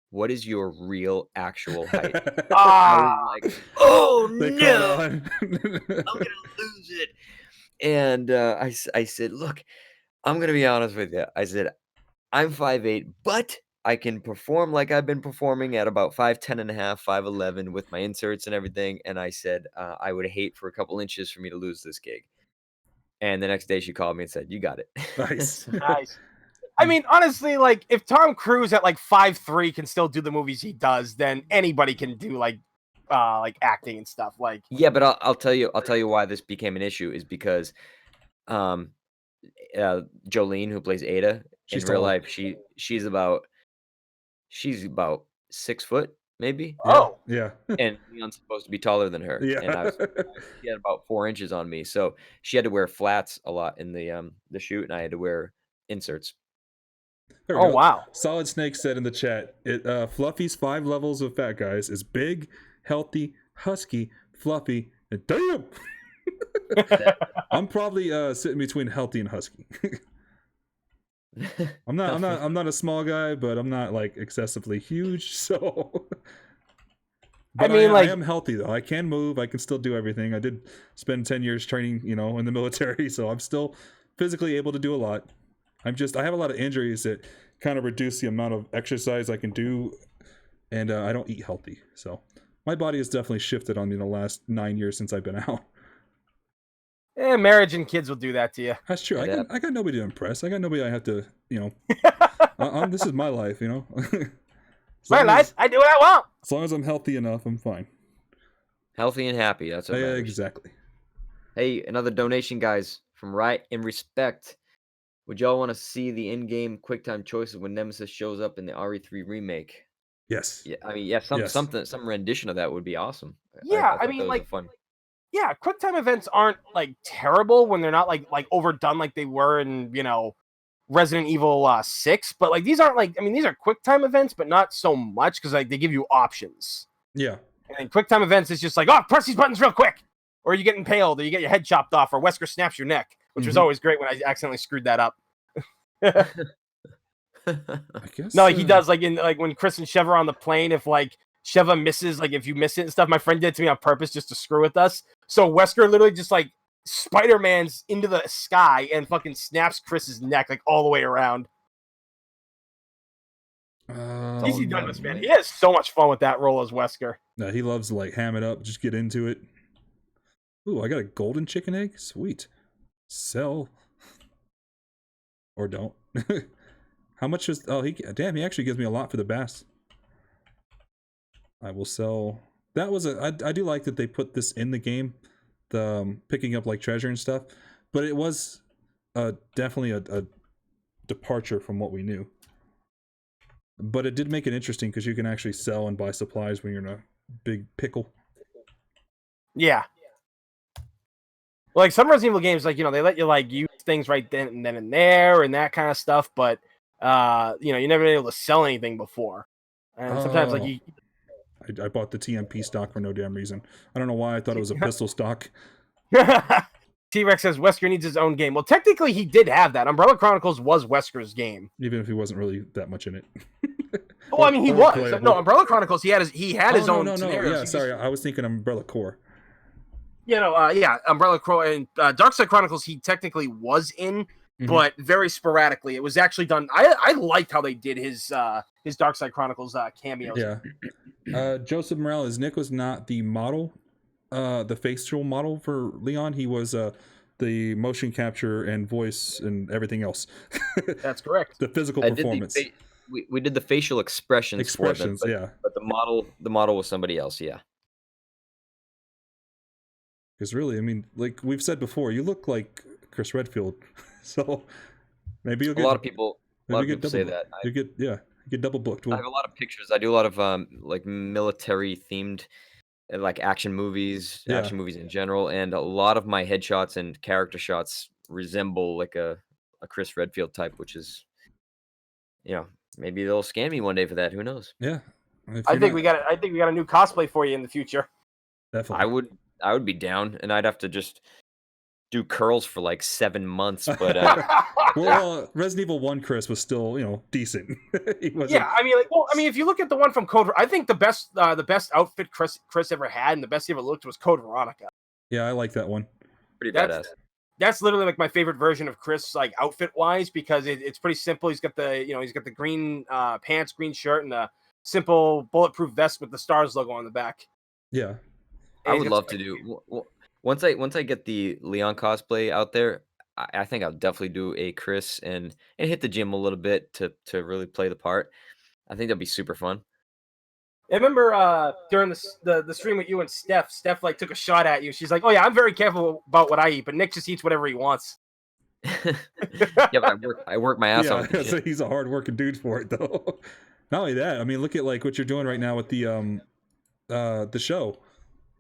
what is your real actual height? I was like, oh, no, I'm going to lose it. And I said, look, I'm going to be honest with you. I said, I'm 5'8", but I can perform like I've been performing at about 5'10 and a half, 5'11" with my inserts and everything. And I said, I would hate for a couple inches for me to lose this gig. And the next day she called me and said, you got it. Nice. Nice. I mean, honestly, like if Tom Cruise at like 5'3" can still do the movies he does, then anybody can do like acting and stuff. Like, yeah, but I'll tell you why this became an issue is because Jolene, who plays Ada, in real life, she's about 6 foot, maybe. Oh, yeah. And Leon's supposed to be taller than her. Yeah. And she had about 4 inches on me, so she had to wear flats a lot in the shoot, and I had to wear inserts. Oh, wow. Solid Snake said in the chat, Fluffy's 5 levels of fat guys is big, healthy, husky, fluffy, and damn. I'm probably sitting between healthy and husky. I'm not a small guy, but I'm not like excessively huge, so But I mean, I like, am healthy though. I can move. I can still do everything. I did spend 10 years training, in the military, so I'm still physically able to do a lot. I have a lot of injuries that kind of reduce the amount of exercise I can do, and I don't eat healthy. So my body has definitely shifted on me in the last 9 years since I've been out. marriage and kids will do that to you. That's true. I got nobody to impress. I got nobody I have to, this is my life, My life, I do what I want. As long as I'm healthy enough, I'm fine. Healthy and happy. That's what matters. Exactly. Hey, another donation, guys, from Right in Respect. Would y'all want to see the in-game QuickTime choices when Nemesis shows up in the RE3 remake? Yes. Yeah, I mean, some rendition of that would be awesome. Yeah, I mean, like, fun. Yeah, QuickTime events aren't like terrible when they're not like overdone like they were in Resident Evil 6, but like these aren't like, I mean, these are QuickTime events, but not so much because like they give you options. Yeah. And QuickTime events is just like, oh, press these buttons real quick, or you get impaled, or you get your head chopped off, or Wesker snaps your neck, which was always great when I accidentally screwed that up. I guess. No, like he does like in like when Chris and Sheva are on the plane, if like Sheva misses, like if you miss it and stuff, my friend did it to me on purpose just to screw with us. So Wesker literally just like Spider-Man's into the sky and fucking snaps Chris's neck like all the way around. Easy done this, man. He has so much fun with that role as Wesker. No, he loves to like ham it up, just get into it. Ooh, I got a golden chicken egg. Sweet. Sell. Or don't. How much is? Oh, he actually gives me a lot for the bass. I will sell. That was I do like that they put this in the game, the picking up like treasure and stuff, but it was definitely a departure from what we knew. But it did make it interesting because you can actually sell and buy supplies when you're in a big pickle. Yeah. Like some Resident Evil games, like, they let you like use things right then and there and that kind of stuff, but you never been able to sell anything before. And sometimes like you I bought the TMP stock for no damn reason. I don't know why I thought it was a pistol stock. T-Rex says Wesker needs his own game. Well, technically he did have that. Umbrella Chronicles was Wesker's game. Even if he wasn't really that much in it. Well, I mean, he was. Playable. No, Umbrella Chronicles, he had his own scenarios. Yeah, sorry, I was thinking Umbrella Core. Umbrella Core and Darkside Chronicles he technically was in, but very sporadically. It was actually done. I liked how they did his Darkside Chronicles cameos. Yeah. Joseph Morales, Nick was not the model, the facial model for Leon. He was the motion capture and voice and everything else. That's correct. The physical performance. We did the facial expressions for them, but the model was somebody else. Yeah. Because really, I mean, like we've said before, you look like Chris Redfield, so maybe you'll get a lot of people say that. You get double booked. I have a lot of pictures. I do a lot of like military themed, like action movies in general, and a lot of my headshots and character shots resemble like a Chris Redfield type, which is, maybe they'll scan me one day for that. Who knows? Yeah, I think we got a new cosplay for you in the future. Definitely, I would be down, and I'd have to just do curls for like 7 months. But Resident Evil 1 Chris was still decent. Yeah, I mean, if you look at the one from Code, I think the best outfit Chris ever had and the best he ever looked was Code Veronica. Yeah, I like that one. Pretty badass. That's literally like my favorite version of Chris, like outfit wise, because it's pretty simple. He's got the green pants, green shirt, and a simple bulletproof vest with the Stars logo on the back. Yeah. I would love to do once I get the Leon cosplay out there. I think I'll definitely do a Chris and hit the gym a little bit to really play the part. I think that'd be super fun. I remember during the stream with you and Steph like took a shot at you. She's like, "Oh yeah, I'm very careful about what I eat, but Nick just eats whatever he wants." Yeah, but I work my ass off. So he's a hard working dude for it though. Not only that, I mean, look at like what you're doing right now with the show.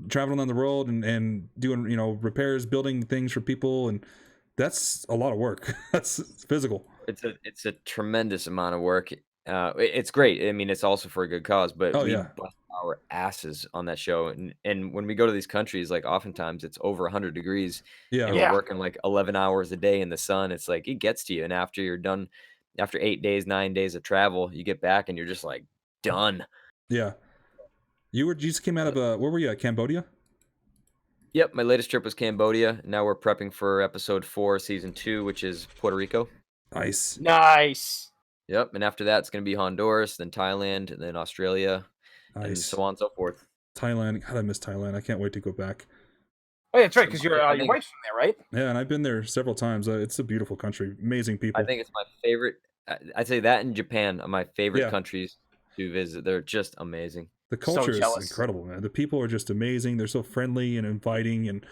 Traveling on the road and doing repairs, building things for people, and that's a lot of work. That's physical. It's a tremendous amount of work. It's great. I mean, it's also for a good cause, but we bust our asses on that show. And when we go to these countries, like oftentimes it's over 100 degrees. Yeah. And we're working like 11 hours a day in the sun. It's like it gets to you. And after you're done, after 8 days, 9 days of travel, you get back and you're just like done. Yeah. You just came out of where were you at? Cambodia? Yep, my latest trip was Cambodia. Now we're prepping for episode 4, season 2, which is Puerto Rico. Nice. Nice. Yep, and after that it's going to be Honduras, then Thailand, and then Australia, and so on and so forth. Thailand. God, I miss Thailand. I can't wait to go back. Oh, yeah, that's right, because your wife's from there, right? Yeah, and I've been there several times. It's a beautiful country. Amazing people. I think it's my favorite. I'd say that and Japan are my favorite countries to visit. They're just amazing. The culture is incredible, man. The people are just amazing. They're so friendly and inviting. And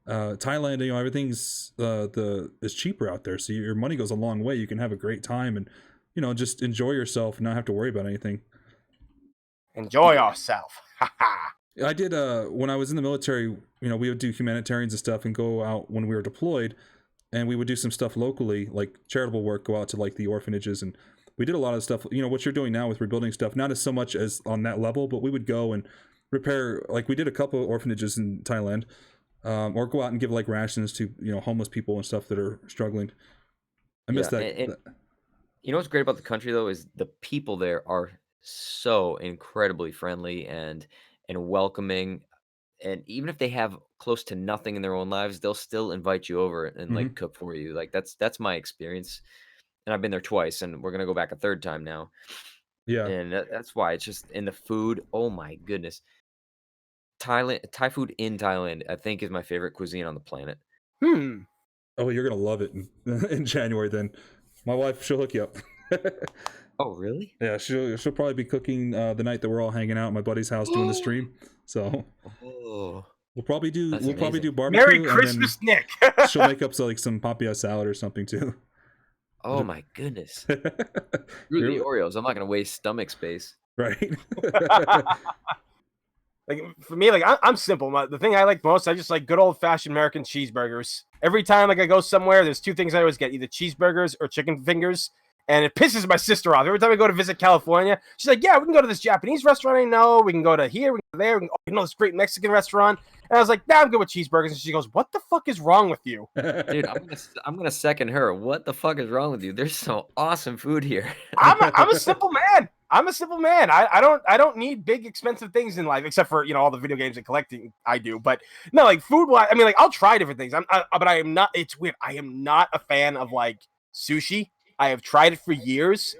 Thailand, everything's is cheaper out there, so your money goes a long way. You can have a great time and just enjoy yourself and not have to worry about anything. Enjoy yourself. I did when I was in the military. We would do humanitarians and stuff, and go out when we were deployed, and we would do some stuff locally, like charitable work. Go out to like the orphanages and. We did a lot of stuff, what you're doing now with rebuilding stuff, not as so much as on that level, but we would go and repair, like we did a couple of orphanages in Thailand, or go out and give like rations to, homeless people and stuff that are struggling. I miss that. And what's great about the country though, is the people there are so incredibly friendly and welcoming. And even if they have close to nothing in their own lives, they'll still invite you over and like cook for you. Like that's my experience. And I've been there twice, and we're going to go back a third time now. Yeah. And that's why it's just in the food. Oh my goodness. Thai food in Thailand, I think, is my favorite cuisine on the planet. Oh, you're going to love it in January then. My wife, she'll hook you up. Oh, really? Yeah, she'll probably be cooking the night that we're all hanging out at my buddy's house doing the stream. So we'll probably do barbecue. Merry Christmas, Nick. She'll make up some papaya salad or something too. Oh my goodness. Screw the Oreos. I'm not going to waste stomach space. Right. Like for me, like I'm simple. The thing I like most, I just like good old fashioned American cheeseburgers. Every time like I go somewhere, there's two things I always get: either cheeseburgers or chicken fingers. And it pisses my sister off. Every time I go to visit California, she's like, yeah, we can go to this Japanese restaurant I know. We can go to here, we can go there. We can go to this great Mexican restaurant. And I was like, nah, I'm good with cheeseburgers. And she goes, what the fuck is wrong with you? Dude, I'm gonna second her. What the fuck is wrong with you? There's some awesome food here. I'm a simple man. I'm a simple man. I don't need big expensive things in life, except for all the video games and collecting I do. But no, like food wise, I mean, like I'll try different things. But I am not. It's weird. I am not a fan of like sushi. I have tried it for years,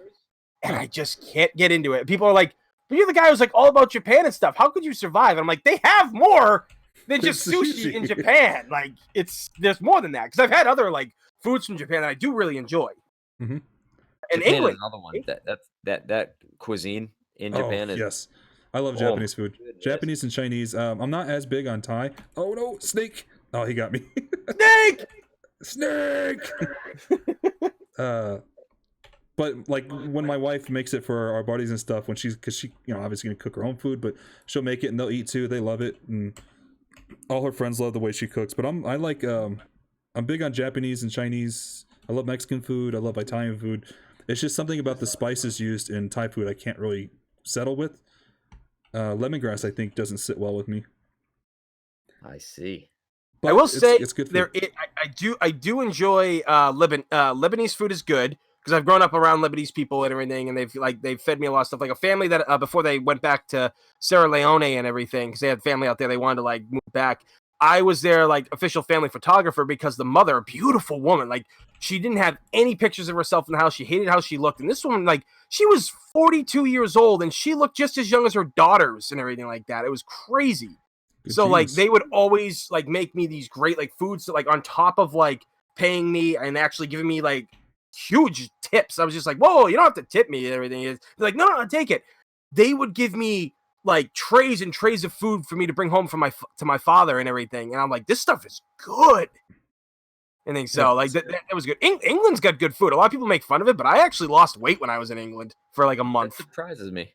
and I just can't get into it. People are like, but you're the guy who's like all about Japan and stuff. How could you survive? And I'm like, they have more than just sushi in Japan. Like, there's more than that. Because I've had other like foods from Japan that I do really enjoy. Mm-hmm. And England, another one. That cuisine in Japan is. Yes, I love Japanese food. Goodness. Japanese and Chinese. I'm not as big on Thai. Oh no, snake! Oh, he got me. Snake. But like when my wife makes it for our buddies and stuff, because she obviously gonna cook her own food, but she'll make it and they'll eat too. They love it, and all her friends love the way she cooks. But I'm big on Japanese and Chinese. I love Mexican food. I love Italian food. It's just something about the spices used in Thai food I can't really settle with. Lemongrass, I think, doesn't sit well with me. I see. But I will say it's good food. I do enjoy Lebanese food is good because I've grown up around Lebanese people and everything, and they've fed me a lot of stuff. Like a family that before they went back to Sierra Leone and everything, because they had family out there, they wanted to like move back. I was their like official family photographer because the mother, a beautiful woman, like she didn't have any pictures of herself in the house. She hated how she looked, and this woman, like she was 42 years old and she looked just as young as her daughters and everything like that. It was crazy. Good so genes. like they would always like make me these great like foods that, like on top of like paying me and actually giving me like huge tips. I was just like, whoa, you don't have to tip me and everything. They're like, no, take it. They would give me like trays and trays of food for me to bring home to my father and everything. And I'm like, this stuff is good. And think so. Like that was good. England's got good food. A lot of people make fun of it, but I actually lost weight when I was in England for like a month. That surprises me.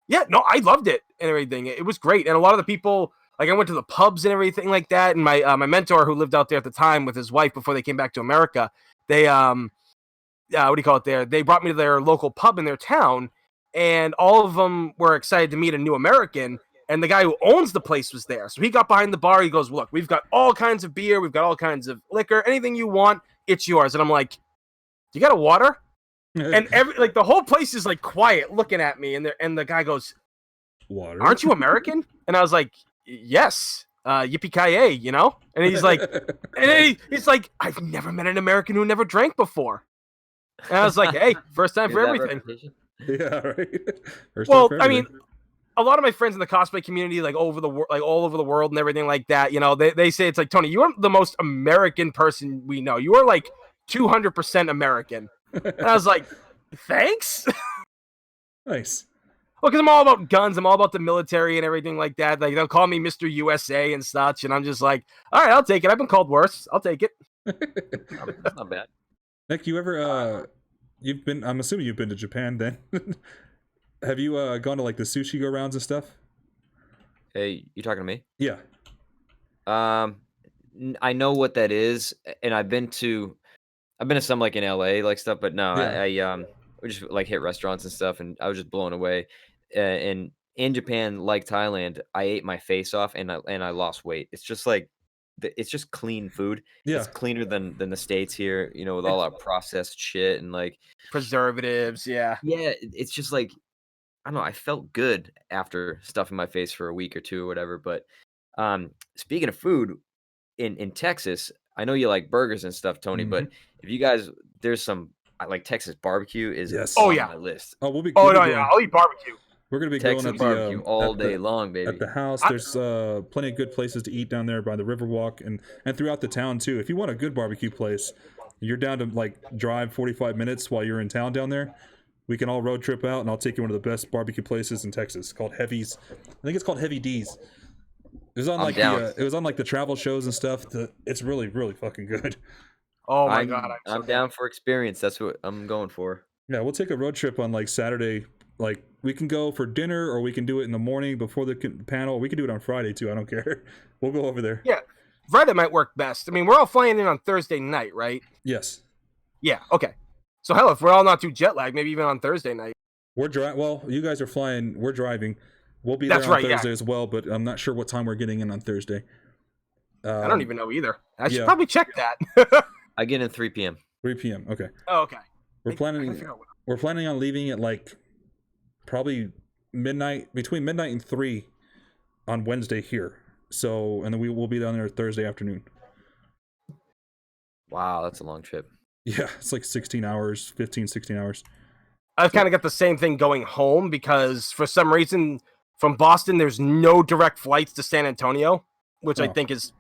Yeah, no, I loved it and everything. It was great. And a lot of the people, like I went to the pubs and everything like that. And my mentor who lived out there at the time with his wife before they came back to America, they what do you call it there? They brought me to their local pub in their town, and all of them were excited to meet a new American. And the guy who owns the place was there. So he got behind the bar. He goes, look, we've got all kinds of beer. We've got all kinds of liquor. Anything you want, it's yours. And I'm like, you got a water? And the whole place is like quiet looking at me. And the guy goes, Water. Aren't you American? And I was like, yes. Yippee-ki-yay, you know? And he's like, he's like, I've never met an American who never drank before. And I was like, hey, first time for everything. Yeah, right. Well, I mean, a lot of my friends in the cosplay community, like all over the world and everything like that, you know, they say it's like, Tony, you are the most American person we know. You are like 200% American. And I was like, thanks. Nice. Well, because I'm all about guns. I'm all about the military and everything like that. Like, they'll call me Mr. USA and such. And I'm just like, all right, I'll take it. I've been called worse. I'll take it. That's not bad. Nick, you ever, I'm assuming you've been to Japan then. Have you gone to like the sushi go-rounds and stuff? Hey, you talking to me? Yeah. I know what that is, and I've been to some like in LA like stuff, but no, Yeah. we just like hit restaurants and stuff, and I was just blown away. And in Japan, like Thailand, I ate my face off, and I lost weight. It's just like it's just clean food. Yeah. It's cleaner than the States here, you know, with all our processed shit and like preservatives. Yeah. Yeah, it's just like, I don't know. I felt good after stuffing my face for a week or two or whatever. But speaking of food, in Texas, I know you like burgers and stuff, Tony. But if you guys, there's some like Texas barbecue is on my list. Oh, we'll be. I'll eat barbecue. We're gonna be Texas going at barbecue the, all day long, baby. At the house, there's plenty of good places to eat down there by the Riverwalk and throughout the town too. If you want a good barbecue place, you're down to like drive 45 minutes while you're in town down there. We can all road trip out, and I'll take you to one of the best barbecue places in Texas called Heavy's. I think it's called Heavy D's. It was on it was on like the travel shows and stuff. It's really, really fucking good. Oh my god, I'm down for experience. That's what I'm going for. Yeah, we'll take a road trip on like Saturday. Like we can go for dinner, or we can do it in the morning before the panel. We can do it on Friday too. I don't care. We'll go over there. Yeah, Friday might work best. I mean, we're all flying in on Thursday night, right? Yes. Yeah. Okay. So hell, if we're all not too jet lagged, maybe even on Thursday night. Well, you guys are flying. We're driving. We'll be there on Thursday as well, but I'm not sure what time we're getting in on Thursday. I don't even know either. I should probably check that. I get in 3 p.m. 3 p.m. Okay. Oh, okay. We're planning on leaving at like probably between midnight and 3 on Wednesday here. So, and then we will be down there Thursday afternoon. Wow, that's a long trip. Yeah, it's like 16 hours. I've kind of got the same thing going home because for some reason from Boston, there's no direct flights to San Antonio, which I think is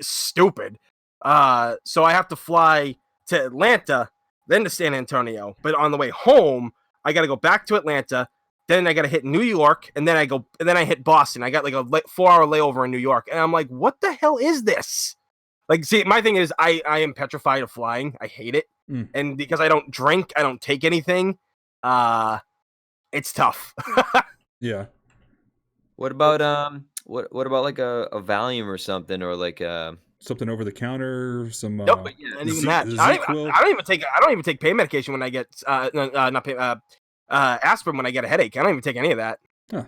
stupid. So I have to fly to Atlanta, then to San Antonio. But on the way home, I got to go back to Atlanta. Then I got to hit New York, and then I hit Boston. I got like a 4-hour layover in New York, and I'm like, what the hell is this? Like, see, my thing is I am petrified of flying. I hate it. And because I don't drink, I don't take anything. It's tough. Yeah. What about what about like a Valium or something, or like something over the counter? Some nope, but yeah, and even that. I don't even take pain medication when I get not pain aspirin when I get a headache. I don't even take any of that. Huh.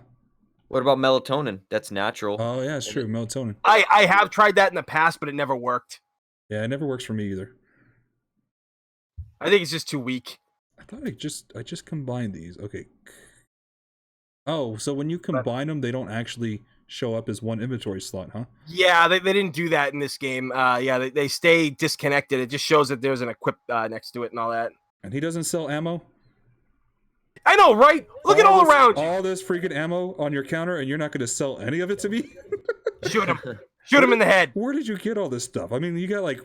What about melatonin? That's natural. Oh yeah, it's true. Melatonin. I have tried that in the past, but it never worked. Yeah, it never works for me either. I think it's just too weak. I thought I just combined these. Okay. Oh, so when you combine them, they don't actually show up as one inventory slot, huh? Yeah, they didn't do that in this game. Yeah, they stay disconnected. It just shows that there's an equip next to it and all that. And he doesn't sell ammo? I know, right? Look at all around you. All this freaking ammo on your counter, and you're not going to sell any of it to me? Shoot him. Shoot him in the head. Where did you get all this stuff? I mean, you got like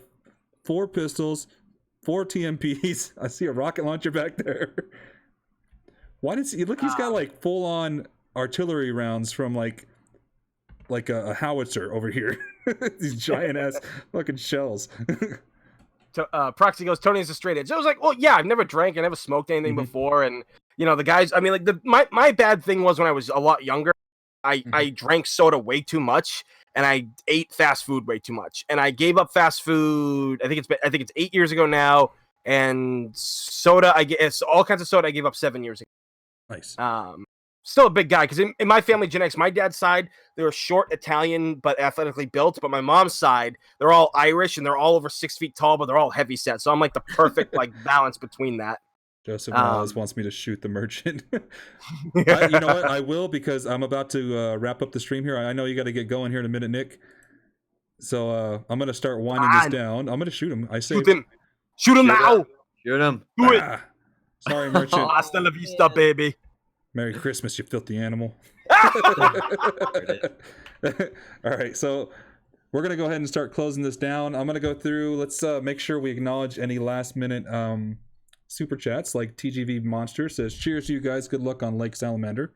4 pistols, 4 TMPs. I see a rocket launcher back there. Why did he look? He's got like full-on artillery rounds from like a howitzer over here. These giant ass fucking shells. Proxy goes, Tony is a straight edge. I was like, well, yeah, I've never drank, I never smoked anything before, and you know the guys. I mean, like my bad thing was when I was a lot younger, I drank soda way too much, and I ate fast food way too much, and I gave up fast food. I think it's 8 years ago now, and soda. It's all kinds of soda. I gave up 7 years ago. Nice. Still a big guy because in my family genetics, my dad's side, they were short Italian but athletically built. But my mom's side, they're all Irish and they're all over 6 feet tall, but they're all heavy set. So I'm like the perfect like balance between that. Joseph Wallace wants me to shoot the merchant. You know what? I will, because I'm about to wrap up the stream here. I know you got to get going here in a minute, Nick. So I'm going to start winding this down. I'm going to shoot him. I say, shoot him. Shoot him now. Shoot him. Do it. Sorry, merchant. Hasta la vista, baby. Merry Christmas, you filthy animal. All right, so we're going to go ahead and start closing this down. I'm going to go through. Let's make sure we acknowledge any last minute super chats. Like TGV Monster says, cheers to you guys. Good luck on Lake Salamander.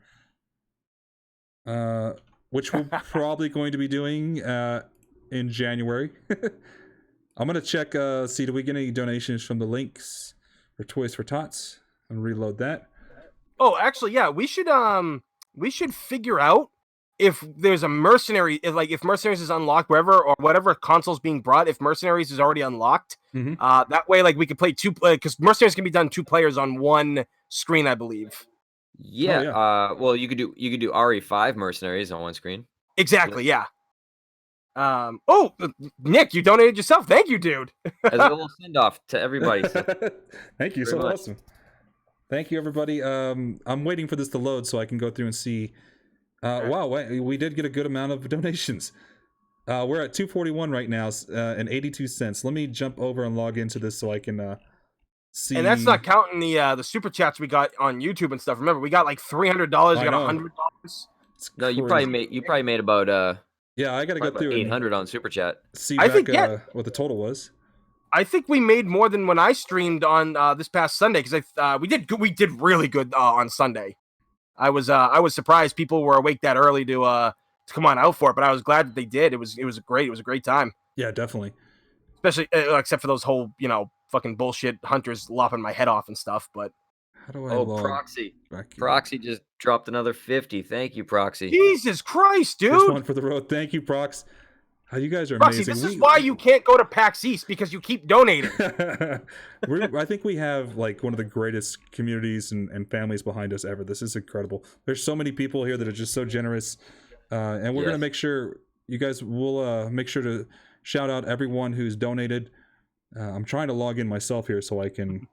Which we're probably going to be doing in January. I'm going to check, see, do we get any donations from the links for Toys for Tots? And reload that. Oh, actually, yeah, we should figure out if there's a mercenary, if Mercenaries is unlocked wherever or whatever console's being brought, if Mercenaries is already unlocked, that way, like, we could play because Mercenaries can be done 2 players on one screen, I believe. Yeah. Oh, yeah. Well, you could do RE5 Mercenaries on one screen. Exactly. Yeah. Oh, Nick, you donated yourself. Thank you, dude. As a little send off to everybody. So. Thank you. So awesome. Thank you, everybody. I'm waiting for this to load so I can go through and see. Wow, we did get a good amount of donations. We're at 241 right now, and 82 cents. Let me jump over and log into this so I can see. And that's not counting the super chats we got on YouTube and stuff. Remember, we got like $300. We got $100. No, you probably made about yeah, I gotta go through 800 on super chat. See back, what the total was. I think we made more than when I streamed on this past Sunday, because we did really good on Sunday. I was surprised people were awake that early to come on out for it, but I was glad that they did. It was a great time. Yeah, definitely. Especially except for those whole fucking bullshit hunters lopping my head off and stuff. But how do I Proxy just dropped another 50. Thank you, Proxy. Jesus Christ, dude! This one for the road. Thank you, Prox. You guys are Proxy, amazing. This is why you can't go to PAX East, because you keep donating. I think we have like one of the greatest communities and families behind us ever. This is incredible. There's so many people here that are just so generous, and we're gonna make sure you guys will make sure to shout out everyone who's donated. I'm trying to log in myself here so I can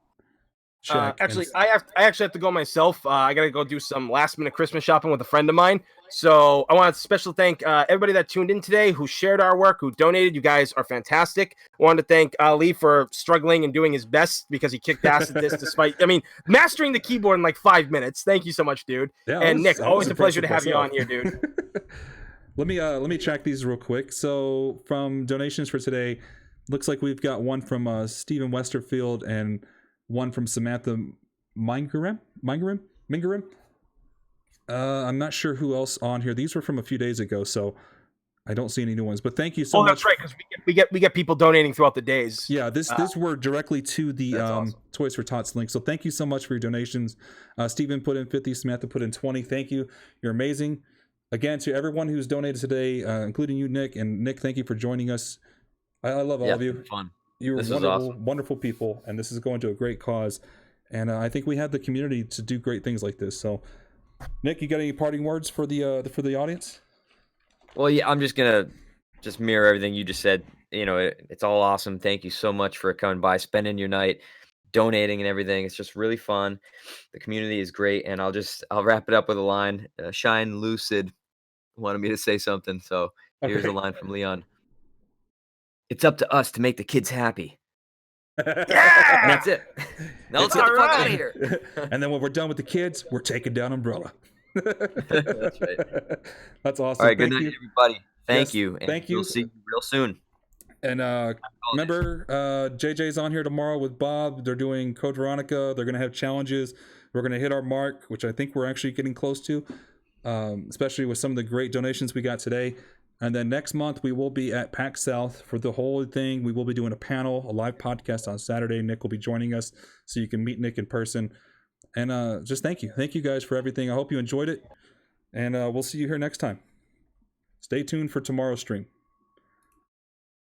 check. Actually, I actually have to go myself. I gotta go do some last minute Christmas shopping with a friend of mine. So I want to special thank everybody that tuned in today, who shared our work, who donated. You guys are fantastic. I wanted to thank Ali for struggling and doing his best, because he kicked ass at this despite, mastering the keyboard in like 5 minutes. Thank you so much, dude. Yeah, and Nick, always a pleasure to have you on here, dude. Let me track these real quick. So from donations for today, looks like we've got one from Stephen Westerfield and one from Samantha Mingarim. I'm not sure who else on here. These were from a few days ago, so I don't see any new ones. But thank you so much. Oh, that's right, because we get people donating throughout the days. Yeah, this were directly to the awesome. Toys for Tots link. So thank you so much for your donations. Stephen put in 50, Samantha put in 20. Thank you. You're amazing. Again, to everyone who's donated today, including you, Nick. And Nick, thank you for joining us. I love all of you. Fun. You're wonderful people, and this is going to a great cause. And I think we have the community to do great things like this. So, Nick, you got any parting words for the audience? Well, yeah, I'm just gonna mirror everything you just said. It's all awesome. Thank you so much for coming by, spending your night, donating and everything. It's just really fun. The community is great, and I'll wrap it up with a line. Shine Lucid wanted me to say something, so here's a line from Leon. It's up to us to make the kids happy. Yeah! And that's it. Now let's get the fuck out of here. And then when we're done with the kids, we're taking down Umbrella. That's right. That's awesome. All right, good night, everybody. Thank you. And thank you. We'll see you real soon. And remember, JJ's on here tomorrow with Bob. They're doing Code Veronica. They're going to have challenges. We're going to hit our mark, which I think we're actually getting close to, especially with some of the great donations we got today. And then next month, we will be at PAX South for the whole thing. We will be doing a panel, a live podcast on Saturday. Nick will be joining us, so you can meet Nick in person. And just thank you. Thank you guys for everything. I hope you enjoyed it. And we'll see you here next time. Stay tuned for tomorrow's stream.